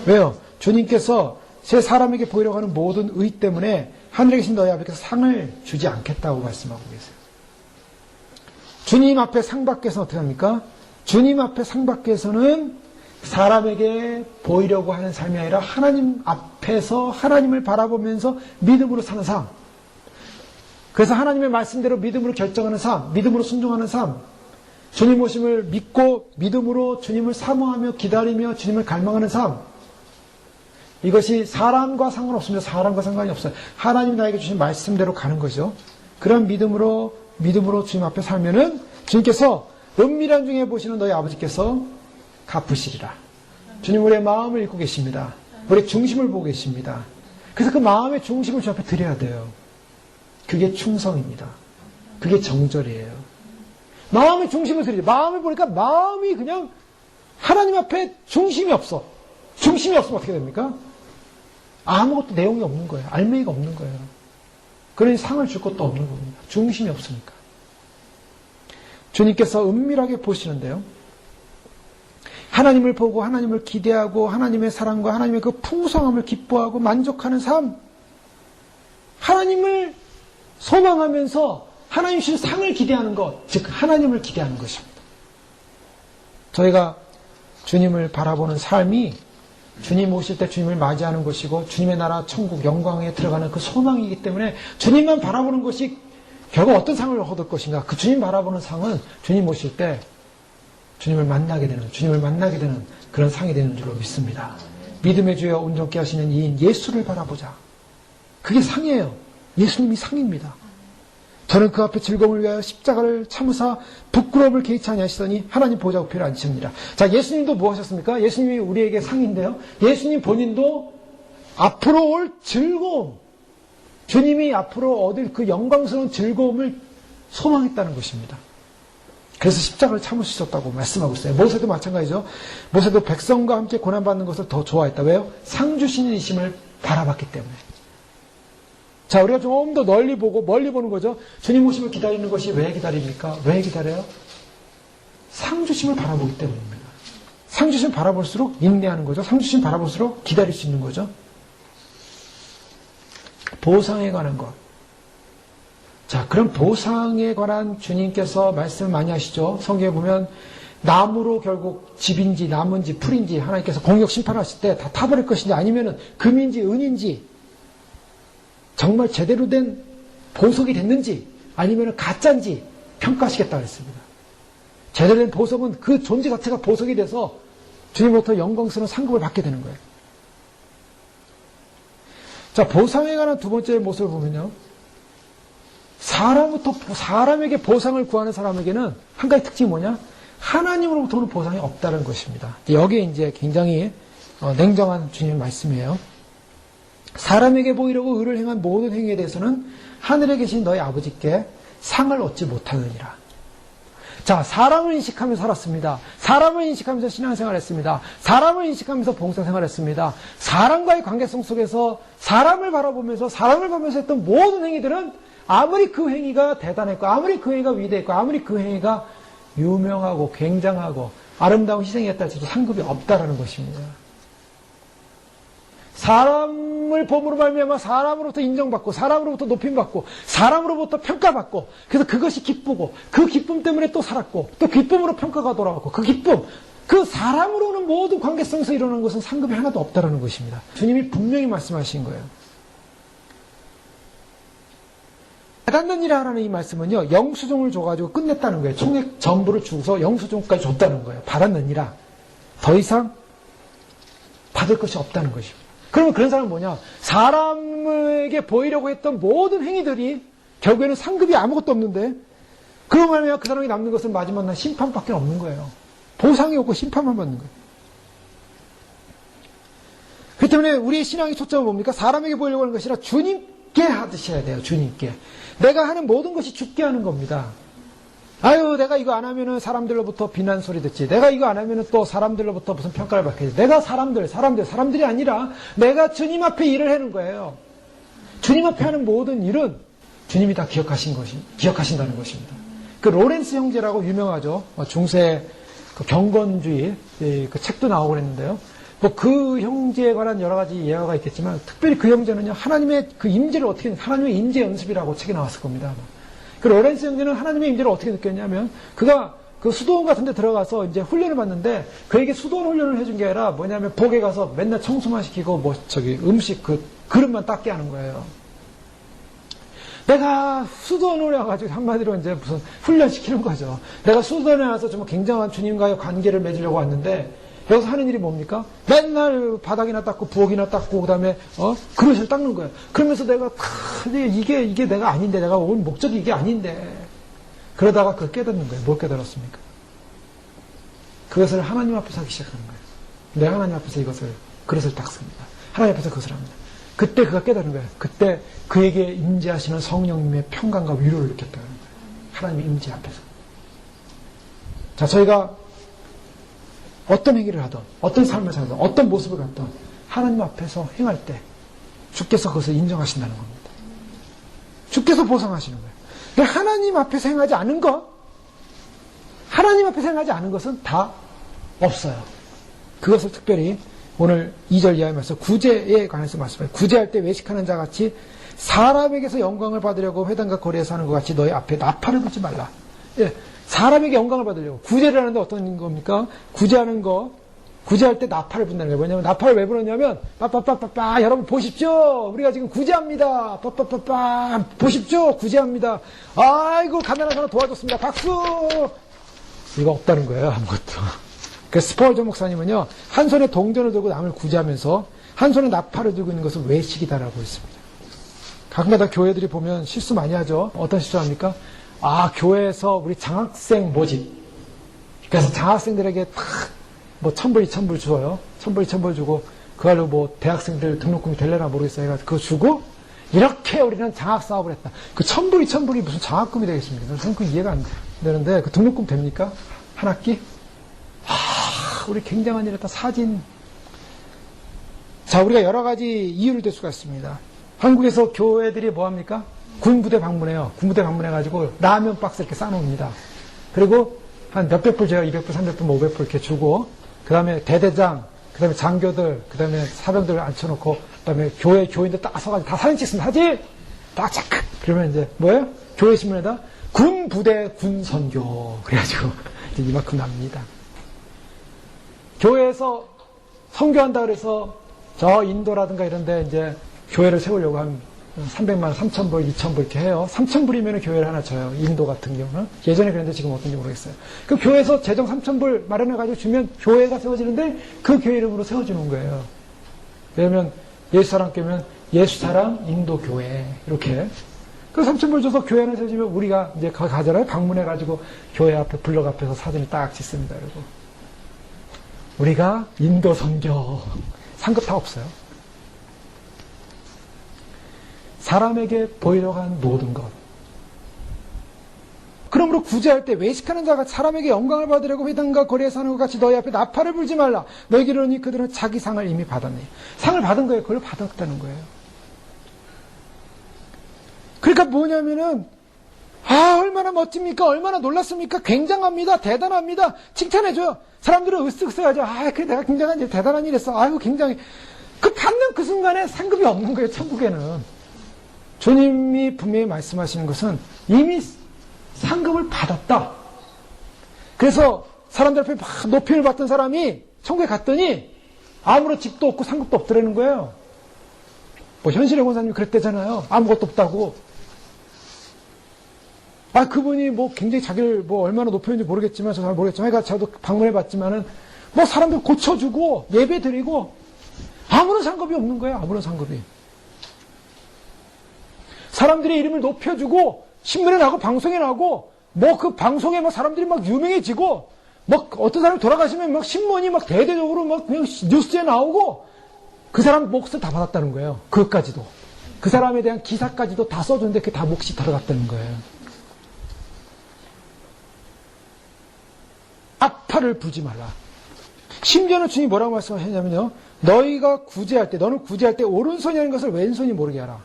왜요? 주님께서 제 사람에게 보이려고 하는 모든 의 때문에 하늘에 계신 너희 아버지께서 상을 주지 않겠다고 말씀하고 계세요. 주님 앞에 상 받기 위해서는 어떻게 합니까? 주님 앞에 상 받기 위해서는 사람에게 보이려고 하는 삶이 아니라 하나님 앞에서 하나님을 바라보면서 믿음으로 사는 삶. 그래서 하나님의 말씀대로 믿음으로 결정하는 삶, 믿음으로 순종하는 삶, 주님 오심을 믿고 믿음으로 주님을 사모하며 기다리며 주님을 갈망하는 삶. 이것이 사람과 상관없습니다. 사람과 상관이 없어요. 하나님 나에게 주신 말씀대로 가는 거죠. 그런 믿음으로 주님 앞에 살면은 주님께서 은밀한 중에 보시는 너희 아버지께서 갚으시리라. 주님 우리의 마음을 읽고 계십니다. 우리의 중심을 보고 계십니다. 그래서 그 마음의 중심을 주 앞에 드려야 돼요. 그게 충성입니다. 그게 정절이에요. 마음의 중심을 드리죠. 마음을 보니까 마음이 그냥 하나님 앞에 중심이 없어. 중심이 없으면 어떻게 됩니까? 아무것도 내용이 없는 거예요. 알맹이가 없는 거예요. 그러니 상을 줄 것도 없는 겁니다. 중심이 없으니까. 주님께서 은밀하게 보시는데요. 하나님을 보고 하나님을 기대하고 하나님의 사랑과 하나님의 그 풍성함을 기뻐하고 만족하는 삶. 하나님을 소망하면서 하나님 주신 상을 기대하는 것, 즉 하나님을 기대하는 것입니다. 저희가 주님을 바라보는 삶이 주님 오실 때 주님을 맞이하는 것이고 주님의 나라 천국 영광에 들어가는 그 소망이기 때문에 주님만 바라보는 것이 결국 어떤 상을 얻을 것인가, 그 주님 바라보는 상은 주님 오실 때 주님을 만나게 되는 그런 상이 되는 줄로 믿습니다. 믿음의 주여 온전케 하시는 이인 예수를 바라보자. 그게 상이에요. 예수님이 상입니다. 저는 그 앞에 즐거움을 위하여 십자가를 참으사 부끄러움을 개의치 아니하시더니 하나님 보좌 우편에 앉히니라. 자, 예수님도 뭐 하셨습니까? 예수님이 우리에게 상인데요. 예수님 본인도 앞으로 올 즐거움, 주님이 앞으로 얻을 그 영광스러운 즐거움을 소망했다는 것입니다. 그래서 십자가를 참을 수 있었다고 말씀하고 있어요. 모세도 마찬가지죠. 모세도 백성과 함께 고난받는 것을 더 좋아했다. 왜요? 상 주시는 이심을 바라봤기 때문에. 자, 우리가 좀 더 멀리 보는 거죠. 주님 오심을 기다리는 것이 왜 기다립니까? 왜 기다려요? 상 주심을 바라보기 때문입니다. 상 주심 바라볼수록 인내하는 거죠. 상 주심 바라볼수록 기다릴 수 있는 거죠. 보상에 관한 것. 자, 그럼 보상에 관한 주님께서 말씀을 많이 하시죠. 성경에 보면 나무로 결국 집인지 나무인지 풀인지 하나님께서 공역 심판하실 때 다 타버릴 것인지 아니면은 금인지 은인지 정말 제대로 된 보석이 됐는지 아니면 가짜인지 평가하시겠다 그랬습니다. 제대로 된 보석은 그 존재 자체가 보석이 돼서 주님으로부터 영광스러운 상급을 받게 되는 거예요. 자, 보상에 관한 두 번째 모습을 보면요. 사람에게 보상을 구하는 사람에게는 한 가지 특징이 뭐냐? 하나님으로부터는 보상이 없다는 것입니다. 여기에 이제 굉장히 냉정한 주님의 말씀이에요. 사람에게 보이려고 의를 행한 모든 행위에 대해서는 하늘에 계신 너희 아버지께 상을 얻지 못하느니라. 자, 사람을 인식하면서 살았습니다. 사람을 인식하면서 신앙생활을 했습니다. 사람을 인식하면서 봉사생활을 했습니다. 사람과의 관계성 속에서 사람을 바라보면서 했던 모든 행위들은 아무리 그 행위가 대단했고 아무리 그 행위가 위대했고 아무리 그 행위가 유명하고 굉장하고 아름다운 희생이었다 할지라도 상급이 없다라는 것입니다. 사람을 범으로 말미암아 사람으로부터 인정받고 사람으로부터 높임받고 사람으로부터 평가받고 그래서 그것이 기쁘고 그 기쁨 때문에 또 살았고 또 기쁨으로 평가가 돌아왔고 그 기쁨 그 사람으로는 모든 관계성에서 일어나는 것은 상급이 하나도 없다라는 것입니다. 주님이 분명히 말씀하신 거예요. 받았는 일을 하라는 이 말씀은요, 영수증을 줘가지고 끝냈다는 거예요. 총액 전부를 주고서 영수증까지 줬다는 거예요. 받았는 일아. 더 이상 받을 것이 없다는 것입니다. 그러면 그런 사람은 뭐냐? 사람에게 보이려고 했던 모든 행위들이 결국에는 상급이 아무것도 없는데, 그러고 말하면 그 사람이 남는 것은 마지막 날 심판밖에 없는 거예요. 보상이 없고 심판만 받는 거예요. 그렇기 때문에 우리의 신앙의 초점은 뭡니까? 사람에게 보이려고 하는 것이 아니라 주님께 하듯이 해야 돼요. 주님께. 내가 하는 모든 것이 죽게 하는 겁니다. 아유, 내가 이거 안 하면은 사람들로부터 비난 소리 듣지. 내가 이거 안 하면은 또 사람들로부터 무슨 평가를 받겠지. 내가 사람들이 아니라 내가 주님 앞에 일을 하는 거예요. 주님 앞에 하는 모든 일은 주님이 다 기억하신다는 것입니다. 그 로렌스 형제라고 유명하죠. 중세 그 경건주의 그 책도 나오고 그랬는데요. 뭐 그 형제에 관한 여러 가지 예화가 있겠지만 특별히 그 형제는요 하나님의 그 임재를 어떻게 하나님의 임재 연습이라고 책에 나왔을 겁니다. 그 로렌스 형제는 하나님의 임재를 어떻게 느꼈냐면 그가 그 수도원 같은 데 들어가서 이제 훈련을 받는데 그에게 수도원 훈련을 해준 게 아니라 뭐냐면 복에 가서 맨날 청소만 시키고 뭐 음식 그 그릇만 닦게 하는 거예요. 내가 수도원에 와가지고 한마디로 이제 무슨 훈련시키는 거죠. 내가 수도원에 와서 정말 굉장한 주님과의 관계를 맺으려고 왔는데 여기서 하는 일이 뭡니까? 맨날 바닥이나 닦고 부엌이나 닦고 그다음에 그릇을 닦는 거예요. 그러면서 내가 이게 내가 아닌데 내가 온 목적이 이게 아닌데 그러다가 그걸 깨닫는 거예요. 뭘 깨달았습니까? 그것을 하나님 앞에서 하기 시작하는 거예요. 내가 하나님 앞에서 그릇을 닦습니다. 하나님 앞에서 그것을 합니다. 그때 그가 깨달은 거예요. 그때 그에게 임재하시는 성령님의 평강과 위로를 느꼈다는 거예요. 하나님의 임재 앞에서. 자, 저희가 어떤 행위를 하든, 어떤 삶을 살든, 어떤 모습을 갖든 하나님 앞에서 행할 때 주께서 그것을 인정하신다는 겁니다. 주께서 보상하시는 거예요. 그러니까 하나님 앞에서 행하지 않은 것은 다 없어요. 그것을 특별히 오늘 2절 이하의 말씀, 구제에 관해서 말씀해요. 구제할 때 외식하는 자 같이 사람에게서 영광을 받으려고 회당과 거리에서 하는 것 같이 너희 앞에 나팔을 불지 말라. 예. 사람에게 영광을 받으려고. 구제를 하는데 어떤 겁니까? 구제할 때 나팔을 분다는 거예요. 뭐냐면 나팔을 왜 불었냐면 빠빠빠빠빠 여러분 보십시오. 우리가 지금 구제합니다. 빠빠빠빠 보십시오. 구제합니다. 아이고 가난한 사람 도와줬습니다. 박수. 이거 없다는 거예요. 아무것도. 그 스펄전 목사님은요. 한 손에 동전을 들고 남을 구제하면서 한 손에 나팔을 들고 있는 것은 외식이다라고 했습니다. 가끔가다 교회들이 보면 실수 많이 하죠. 어떤 실수합니까? 교회에서 우리 장학생 모집. 그래서 장학생들에게 탁, 뭐, 1,000불, 2,000불 줘요. 1,000불, 2,000불 주고, 그걸로 뭐, 대학생들 등록금이 될려나 모르겠어요. 그래서 그거 주고, 이렇게 우리는 장학 사업을 했다. 그 1,000불, 2,000불이 무슨 장학금이 되겠습니까? 저는 그 이해가 안 되는데, 그 등록금 됩니까? 한 학기? 우리 굉장한 일 했다. 사진. 자, 우리가 여러 가지 이유를 댈 수가 있습니다. 한국에서 교회들이 뭐 합니까? 군부대 방문해요. 군부대 방문해가지고 라면 박스 이렇게 싸놓습니다. 그리고 한 몇백 불 줘요. 200불, 300불, 500불 이렇게 주고 그 다음에 대대장, 그 다음에 장교들, 그 다음에 사병들 앉혀놓고 그 다음에 교인들 딱 서가지고 다 사진 찍습니다. 사진! 딱 착! 그러면 이제 뭐예요? 교회 신문에다 군부대 군선교. 그래가지고 이제 이만큼 납니다. 교회에서 선교한다 그래서 저 인도라든가 이런데 이제 교회를 세우려고 한 300만 원, 3,000불, 2,000불 이렇게 해요. 3,000불이면 교회를 하나 줘요. 인도 같은 경우는. 예전에 그랬는데 지금 어떤지 모르겠어요. 그 교회에서 재정 3,000불 마련해가지고 주면 교회가 세워지는데 그 교회 이름으로 세워주는 거예요. 왜냐면 예수 사랑 깨면 예수 사랑 인도 교회 이렇게. 그 3,000불 줘서 교회 하나 세워지면 우리가 이제 가잖아요. 방문해가지고 교회 앞에 블럭 앞에서 사진을 딱 찍습니다. 그리고 우리가 인도 선교 상급 다 없어요. 사람에게 보이려고 하는 모든 것. 그러므로 구제할 때 외식하는 자가 사람에게 영광을 받으려고 회당과 거리에서 하는 것 같이 너희 앞에 나팔을 불지 말라. 너희에게 이르노니 그들은 자기 상을 이미 받았네. 상을 받은 거예요. 그걸 받았다는 거예요. 그러니까 뭐냐면은 얼마나 멋집니까? 얼마나 놀랐습니까? 굉장합니다. 대단합니다. 칭찬해줘요. 사람들은 으쓱으쓱하죠. 그래 내가 굉장한 일, 대단한 일 했어. 아이고 굉장히. 그 받는 그 순간에 상급이 없는 거예요, 천국에는. 주님이 분명히 말씀하시는 것은 이미 상급을 받았다. 그래서 사람들 앞에 막 높임을 받던 사람이 천국에 갔더니 아무런 집도 없고 상급도 없더라는 거예요. 뭐 현실의 권사님이 그랬대잖아요. 아무것도 없다고. 그분이 뭐 굉장히 자기를 뭐 얼마나 높였는지 모르겠지만, 저 잘 모르겠지만, 그러니까 저도 방문해 봤지만은 뭐 사람들 고쳐주고 예배 드리고 아무런 상급이 없는 거예요. 아무런 상급이. 사람들의 이름을 높여주고 신문에 나고 방송에 나고 뭐 그 방송에 막 사람들이 막 유명해지고 막 어떤 사람이 돌아가시면 막 신문이 막 대대적으로 막 그냥 뉴스에 나오고 그 사람 몫을 다 받았다는 거예요. 그것까지도. 그 사람에 대한 기사까지도 다 써줬는데 그게 다 몫이 들어갔다는 거예요. 악파를 부지 말라. 심지어는 주님이 뭐라고 말씀하셨냐면요. 너희가 구제할 때, 너는 구제할 때 오른손이 하는 것을 왼손이 모르게 하라.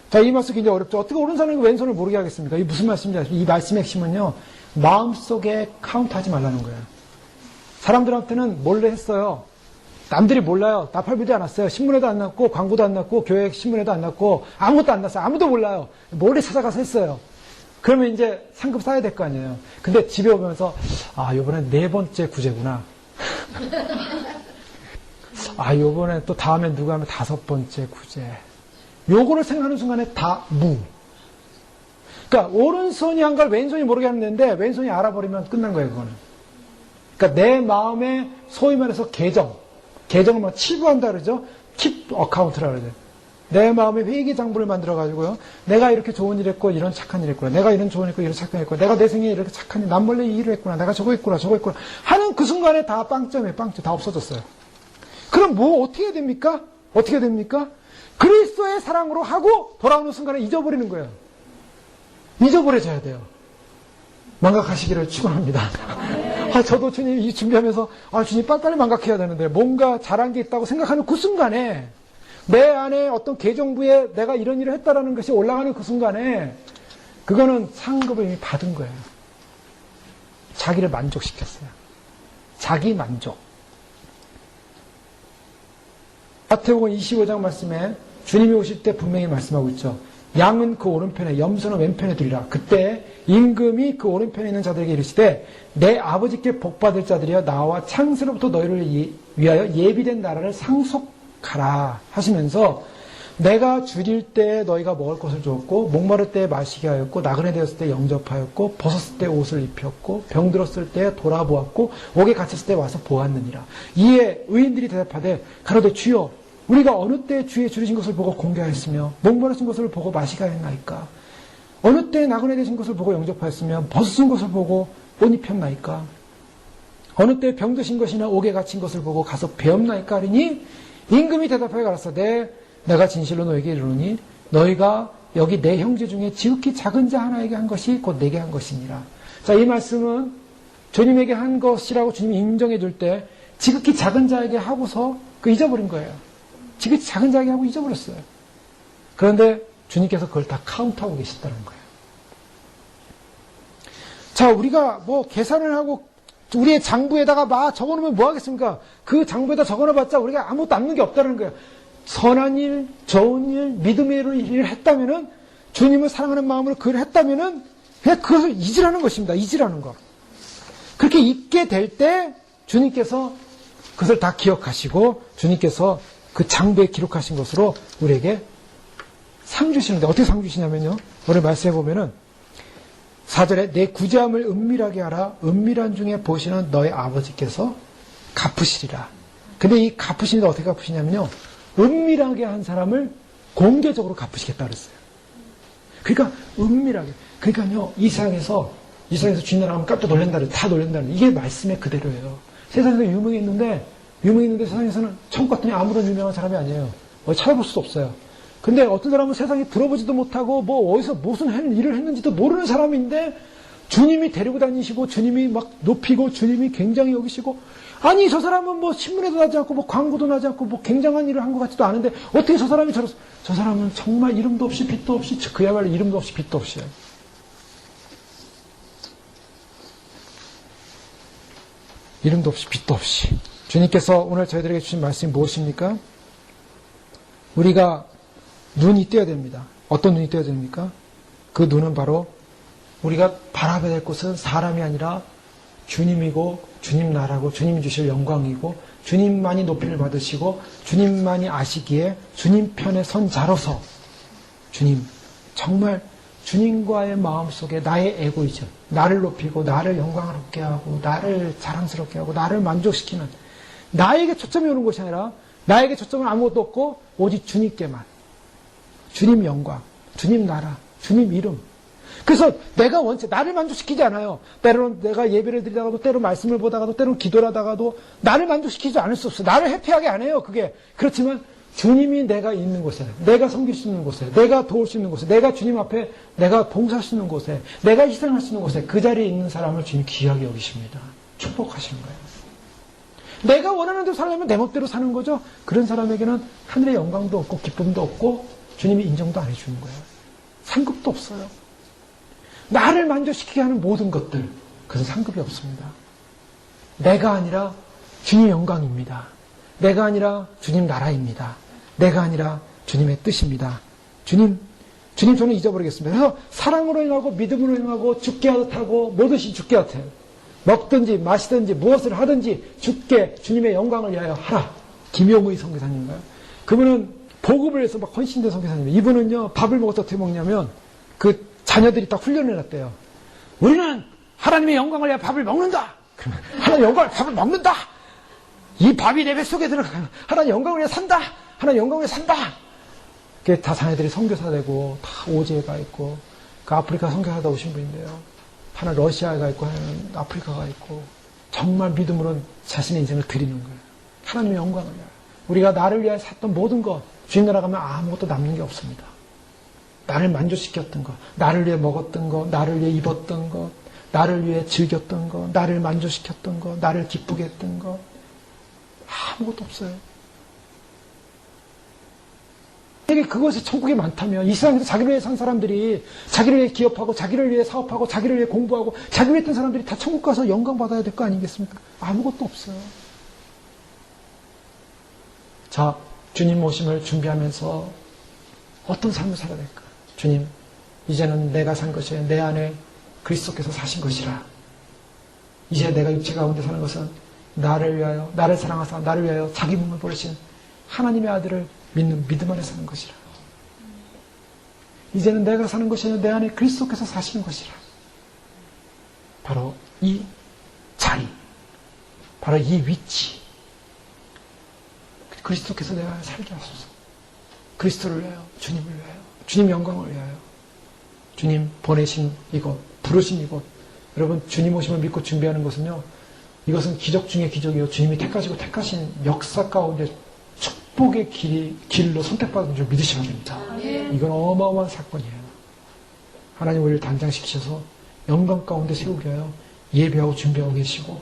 자, 이 말씀 굉장히 어렵죠. 어떻게 오른손을 왼손을 모르게 하겠습니까? 이게 무슨 말씀인지 아시죠? 이 말씀의 핵심은요. 마음속에 카운트하지 말라는 거예요. 사람들한테는 몰래 했어요. 남들이 몰라요. 나팔부지 않았어요. 신문에도 안 났고 광고도 안 났고 교회 신문에도 안 났고 아무것도 안 났어요. 아무도 몰라요. 몰래 찾아가서 했어요. 그러면 이제 상급 쌓아야 될 거 아니에요. 근데 집에 오면서 요번엔 4번째 구제구나. 요번에 또 다음에 누가 하면 5번째 구제. 요거를 생각하는 순간에 다 무. 그러니까 오른손이 한 걸 왼손이 모르게 하는 데인데 왼손이 알아버리면 끝난 거예요, 그거는. 그러니까 내 마음에 소위 말해서 계정을 막 치부한다 그러죠. 킵 어카운트라 그러죠. 내 마음에 회계장부를 만들어가지고요. 내가 이렇게 좋은 일 했고, 이런 착한 일 했구나. 내가 이런 좋은 일 했고, 이런 착한 일 했구나. 내가 내 생에 이렇게 착한 일, 남 몰래 이 일을 했구나. 내가 저거 했구나, 저거 했구나. 하는 그 순간에 다 빵점이에요, 빵점. 다 없어졌어요. 그럼 뭐 어떻게 해야 됩니까? 어떻게 됩니까? 그리스도의 사랑으로 하고 돌아오는 순간에 잊어버리는 거예요. 잊어버려져야 돼요. 망각하시기를 축원합니다. 저도 주님 이 준비하면서 주님 빨리빨리 망각해야 되는데 뭔가 잘한 게 있다고 생각하는 그 순간에 내 안에 어떤 계정부에 내가 이런 일을 했다라는 것이 올라가는 그 순간에 그거는 상급을 이미 받은 거예요. 자기를 만족시켰어요. 자기 만족. 마태복음 25장 말씀에 주님이 오실 때 분명히 말씀하고 있죠. 양은 그 오른편에 염소는 왼편에 두리라. 그때 임금이 그 오른편에 있는 자들에게 이르시되 내 아버지께 복받을 자들이여 나와 창세로부터 너희를 위하여 예비된 나라를 상속하라 하시면서 내가 줄일 때 너희가 먹을 것을 주었고 목마를 때 마시게 하였고 나그네 되었을 때 영접하였고 벗었을 때 옷을 입혔고 병들었을 때 돌아보았고 옥에 갇혔을 때 와서 보았느니라. 이에 의인들이 대답하되 가로되 주여 우리가 어느 때 주의 줄이신 것을 보고 공개하였으며 목마르신 것을 보고 마시게 하였나이까? 어느 때 나그네 되신 것을 보고 영접하였으며 벗으신 것을 보고 옷 입혔나이까? 어느 때 병드신 것이나 옥에 갇힌 것을 보고 가서 배웠나이까? 하리니 임금이 대답하여 가라사대 내가 진실로 너에게 이르노니 너희가 여기 내 형제 중에 지극히 작은 자 하나에게 한 것이 곧 내게 한 것이니라. 자, 이 말씀은 주님에게 한 것이라고 주님이 인정해 줄 때 지극히 작은 자에게 하고서 잊어버린 거예요. 지극히 작은 자에게 하고 잊어버렸어요. 그런데 주님께서 그걸 다 카운트하고 계셨다는 거예요. 자, 우리가 뭐 계산을 하고 우리의 장부에다가 막 적어놓으면 뭐 하겠습니까? 그 장부에다 적어놔봤자 우리가 아무것도 남는 게 없다는 거예요. 선한 일, 좋은 일, 믿음의 일을 했다면은 주님을 사랑하는 마음으로 그걸 했다면은 그냥 그것을 잊으라는 것입니다. 잊으라는 거. 그렇게 잊게 될 때 주님께서 그것을 다 기억하시고 주님께서 그 장부에 기록하신 것으로 우리에게 상 주시는데 어떻게 상 주시냐면요. 오늘 말씀해 보면은 4절에 내 구제함을 은밀하게 하라. 은밀한 중에 보시는 너의 아버지께서 갚으시리라. 근데 이 갚으시는데 어떻게 갚으시냐면요. 은밀하게 한 사람을 공개적으로 갚으시겠다 그랬어요. 그러니까 은밀하게. 그러니까요. 이 세상에서 주인 나라가면 깜짝 놀란다는 다 놀란다는 이게 말씀의 그대로예요. 세상에서 유명했는데 세상에서는 천국 같더니 아무런 유명한 사람이 아니에요. 찾아볼 수도 없어요. 근데 어떤 사람은 세상에 들어보지도 못하고 뭐 어디서 무슨 일을 했는지도 모르는 사람인데 주님이 데리고 다니시고 주님이 막 높이고 주님이 굉장히 여기시고 아니 저 사람은 뭐 신문에도 나지 않고 뭐 광고도 나지 않고 뭐 굉장한 일을 한 것 같지도 않은데 어떻게 저 사람이 저 사람은 정말 이름도 없이 빛도 없이 그야말로 이름도 없이 빛도 없이요. 이름도 없이 빛도 없이 주님께서 오늘 저희들에게 주신 말씀이 무엇입니까? 우리가 눈이 띄어야 됩니다. 어떤 눈이 띄어야 됩니까? 그 눈은 바로 우리가 바라봐야 될 곳은 사람이 아니라 주님이고 주님 나라고 주님이 주실 영광이고 주님만이 높이를 받으시고 주님만이 아시기에 주님 편에 선 자로서 주님, 정말 주님과의 마음속에 나의 에고이즘, 나를 높이고 나를 영광스럽게 하고 나를 자랑스럽게 하고 나를 만족시키는 나에게 초점이 오는 것이 아니라 나에게 초점은 아무것도 없고 오직 주님께만, 주님 영광, 주님 나라, 주님 이름. 그래서 내가 원체 나를 만족시키지 않아요. 때로는 내가 예배를 드리다가도 때로는 말씀을 보다가도 때로는 기도를 하다가도 나를 만족시키지 않을 수 없어요. 나를 해피하게 안 해요. 그게. 그렇지만 주님이 내가 있는 곳에, 내가 섬길 수 있는 곳에, 내가 도울 수 있는 곳에, 내가 주님 앞에 내가 봉사할 수 있는 곳에, 내가 희생할 수 있는 곳에 그 자리에 있는 사람을 주님 귀하게 여기십니다. 축복하시는 거예요. 내가 원하는 대로 살려면 내 멋대로 사는 거죠. 그런 사람에게는 하늘의 영광도 없고 기쁨도 없고 주님이 인정도 안 해주는 거예요. 상급도 없어요. 나를 만족시키게 하는 모든 것들, 그것은 상급이 없습니다. 내가 아니라 주님 영광입니다. 내가 아니라 주님 나라입니다. 내가 아니라 주님의 뜻입니다. 주님 저는 잊어버리겠습니다. 그래서 사랑으로 행하고 믿음으로 행하고 죽게 하듯하고 뭐든지 죽게 하듯해요. 먹든지 마시든지 무엇을 하든지 죽게 주님의 영광을 위하여 하라. 김용의 선교사님인가요? 그분은 복음을 위해서 막 헌신된 선교사님이에요. 이분은요, 밥을 먹어서 어떻게 먹냐면 그 자녀들이 딱 훈련을 해놨대요. 우리는 하나님의 영광을 위해 밥을 먹는다. 그러면 하나님의 영광을 밥을 먹는다. 이 밥이 내 뱃속에 들어가요. 하나님 영광을 위해 산다. 하나님 영광을 위해 산다. 그게 다 자녀들이 선교사 되고 다 오지에 가 있고 그 아프리카 선교사다 오신 분인데요. 하나 러시아에 가 있고 하나는 아프리카 가 있고 정말 믿음으로 자신의 인생을 드리는 거예요. 하나님의 영광을 위하여. 우리가 나를 위하여 샀던 모든 것 주님 나라 가면 아무것도 남는 게 없습니다. 나를 만족시켰던 것, 나를 위해 먹었던 것, 나를 위해 입었던 것, 나를 위해 즐겼던 것, 나를 만족시켰던 것, 나를 기쁘게 했던 것 아무것도 없어요. 만약에 그것이 천국에 많다면 이 세상에서 자기를 위해 산 사람들이 자기를 위해 기업하고 자기를 위해 사업하고 자기를 위해 공부하고 자기를 위해 했던 사람들이 다 천국 가서 영광 받아야 될 거 아니겠습니까? 아무것도 없어요. 자, 주님 모심을 준비하면서 어떤 삶을 살아야 될까? 주님, 이제는 내가 산 것이 내 안에 그리스도께서 사신 것이라. 이제 내가 육체 가운데 사는 것은 나를 위하여, 나를 사랑하사 나를 위하여 자기 몸을 버리신 하나님의 아들을 믿는 믿음 안에 사는 것이라. 이제는 내가 사는 것이 아니라 내 안에 그리스도께서 사시는 것이라. 바로 이 자리, 바로 이 위치. 그리스도께서 내 안에 살게 하소서. 그리스도를 위하여, 주님을 위하여, 주님 영광을 위하여, 주님 보내신 이곳, 부르신 이곳. 여러분, 주님 오심을 믿고 준비하는 것은요, 이것은 기적 중의 기적이요. 주님이 택하시고 택하신 역사 가운데 축복의 길로 선택받은 줄 믿으시면 됩니다. 이건 어마어마한 사건이에요. 하나님 우리를 단장시키셔서 영광 가운데 세우기 위하여 예배하고 준비하고 계시고,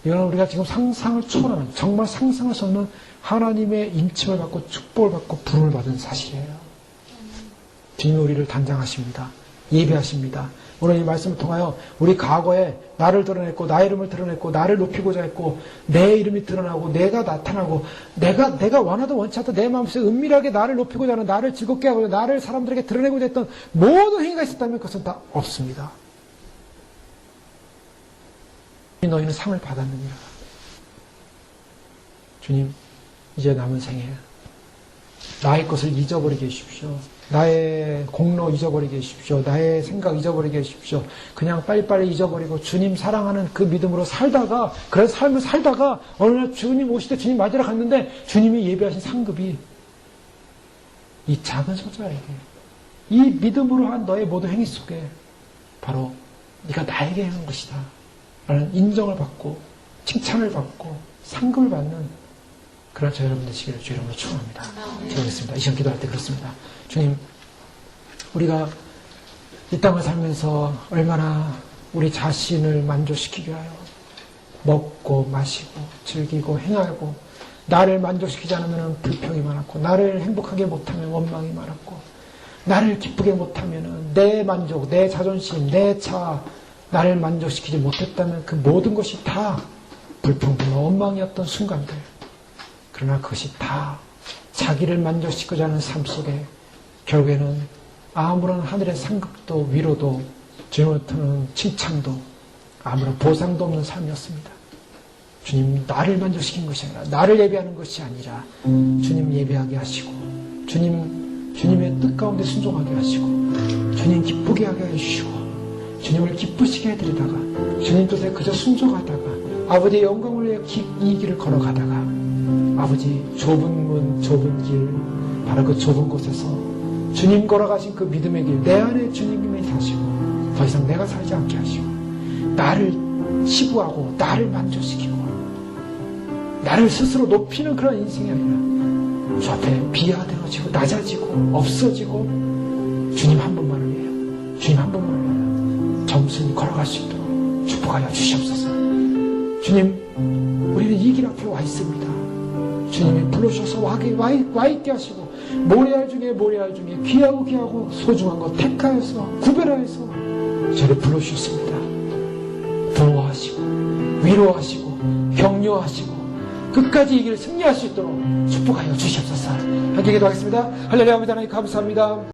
이거는 우리가 지금 상상을 초월하는, 정말 상상할 수 없는 하나님의 임침을 받고 축복을 받고 부름을 받은 사실이에요. 주님이 우리를 단장하십니다. 예배하십니다. 오늘 이 말씀을 통하여 우리 과거에 나를 드러냈고 나의 이름을 드러냈고 나를 높이고자 했고 내 이름이 드러나고 내가 나타나고 내가 원하든 원치 않든 내 마음속에 은밀하게 나를 높이고자 하는, 나를 즐겁게 하고 나를 사람들에게 드러내고자 했던 모든 행위가 있었다면 그것은 다 없습니다. 너희는 상을 받았느니라. 주님, 이제 남은 생에 나의 것을 잊어버리게 해주십시오. 나의 공로 잊어버리게 해주십시오. 나의 생각 잊어버리게 해주십시오. 그냥 빨리빨리 잊어버리고 주님 사랑하는 그 믿음으로 살다가, 그런 삶을 살다가 어느 날 주님 오실 때 주님 맞으러 갔는데 주님이 예배하신 상급이 이 작은 소자에게, 이 믿음으로 한 너의 모든 행위 속에 바로 네가 나에게 한 것이다 라는 인정을 받고 칭찬을 받고 상급을 받는 그런 저 여러분 되시기를 주 이름으로 축원합니다. 기도하겠습니다. 이 시간 기도할 때 그렇습니다. 주님, 우리가 이 땅을 살면서 얼마나 우리 자신을 만족시키기 위하여 먹고 마시고 즐기고 행하고, 나를 만족시키지 않으면 불평이 많았고, 나를 행복하게 못하면 원망이 많았고, 나를 기쁘게 못하면 내 만족, 내 자존심, 내 차, 나를 만족시키지 못했다면 그 모든 것이 다 불평, 원망이었던 순간들. 그러나 그것이 다 자기를 만족시키고자 하는 삶 속에 결국에는 아무런 하늘의 상급도 위로도 주님으로부터는 칭찬도 아무런 보상도 없는 삶이었습니다. 주님 나를 만족시킨 것이 아니라 나를 예배하는 것이 아니라 주님 예배하게 하시고 주님의 뜻 가운데 순종하게 하시고 주님 기쁘게 하게 해주시고 주님을 기쁘시게 해드리다가 주님 뜻에 그저 순종하다가 아버지의 영광을 위해 이 길을 걸어가다가 아버지 좁은 문 좁은 길 바로 그 좁은 곳에서 주님 걸어가신 그 믿음의 길 내 안에 주님이 사시고 더 이상 내가 살지 않게 하시고 나를 치부하고 나를 만족시키고 나를 스스로 높이는 그런 인생이 아니라 주 앞에 비하되어지고 낮아지고 없어지고 주님 한 분만을 위하여 주님 한 분만을 위하여 겸손히 걸어갈 수 있도록 축복하여 주시옵소서. 주님 우리는 이 길 앞에 와 있습니다. 주님이 불러주셔서 와 있게 하시고 모래알 중에 귀하고 소중한 것 택하여서 구별하여서 저를 불러주셨습니다. 부모하시고 위로하시고 격려하시고 끝까지 이 길을 승리할 수 있도록 축복하여 주시옵소서. 함께 기도하겠습니다. 할렐루야. 하나님 감사합니다.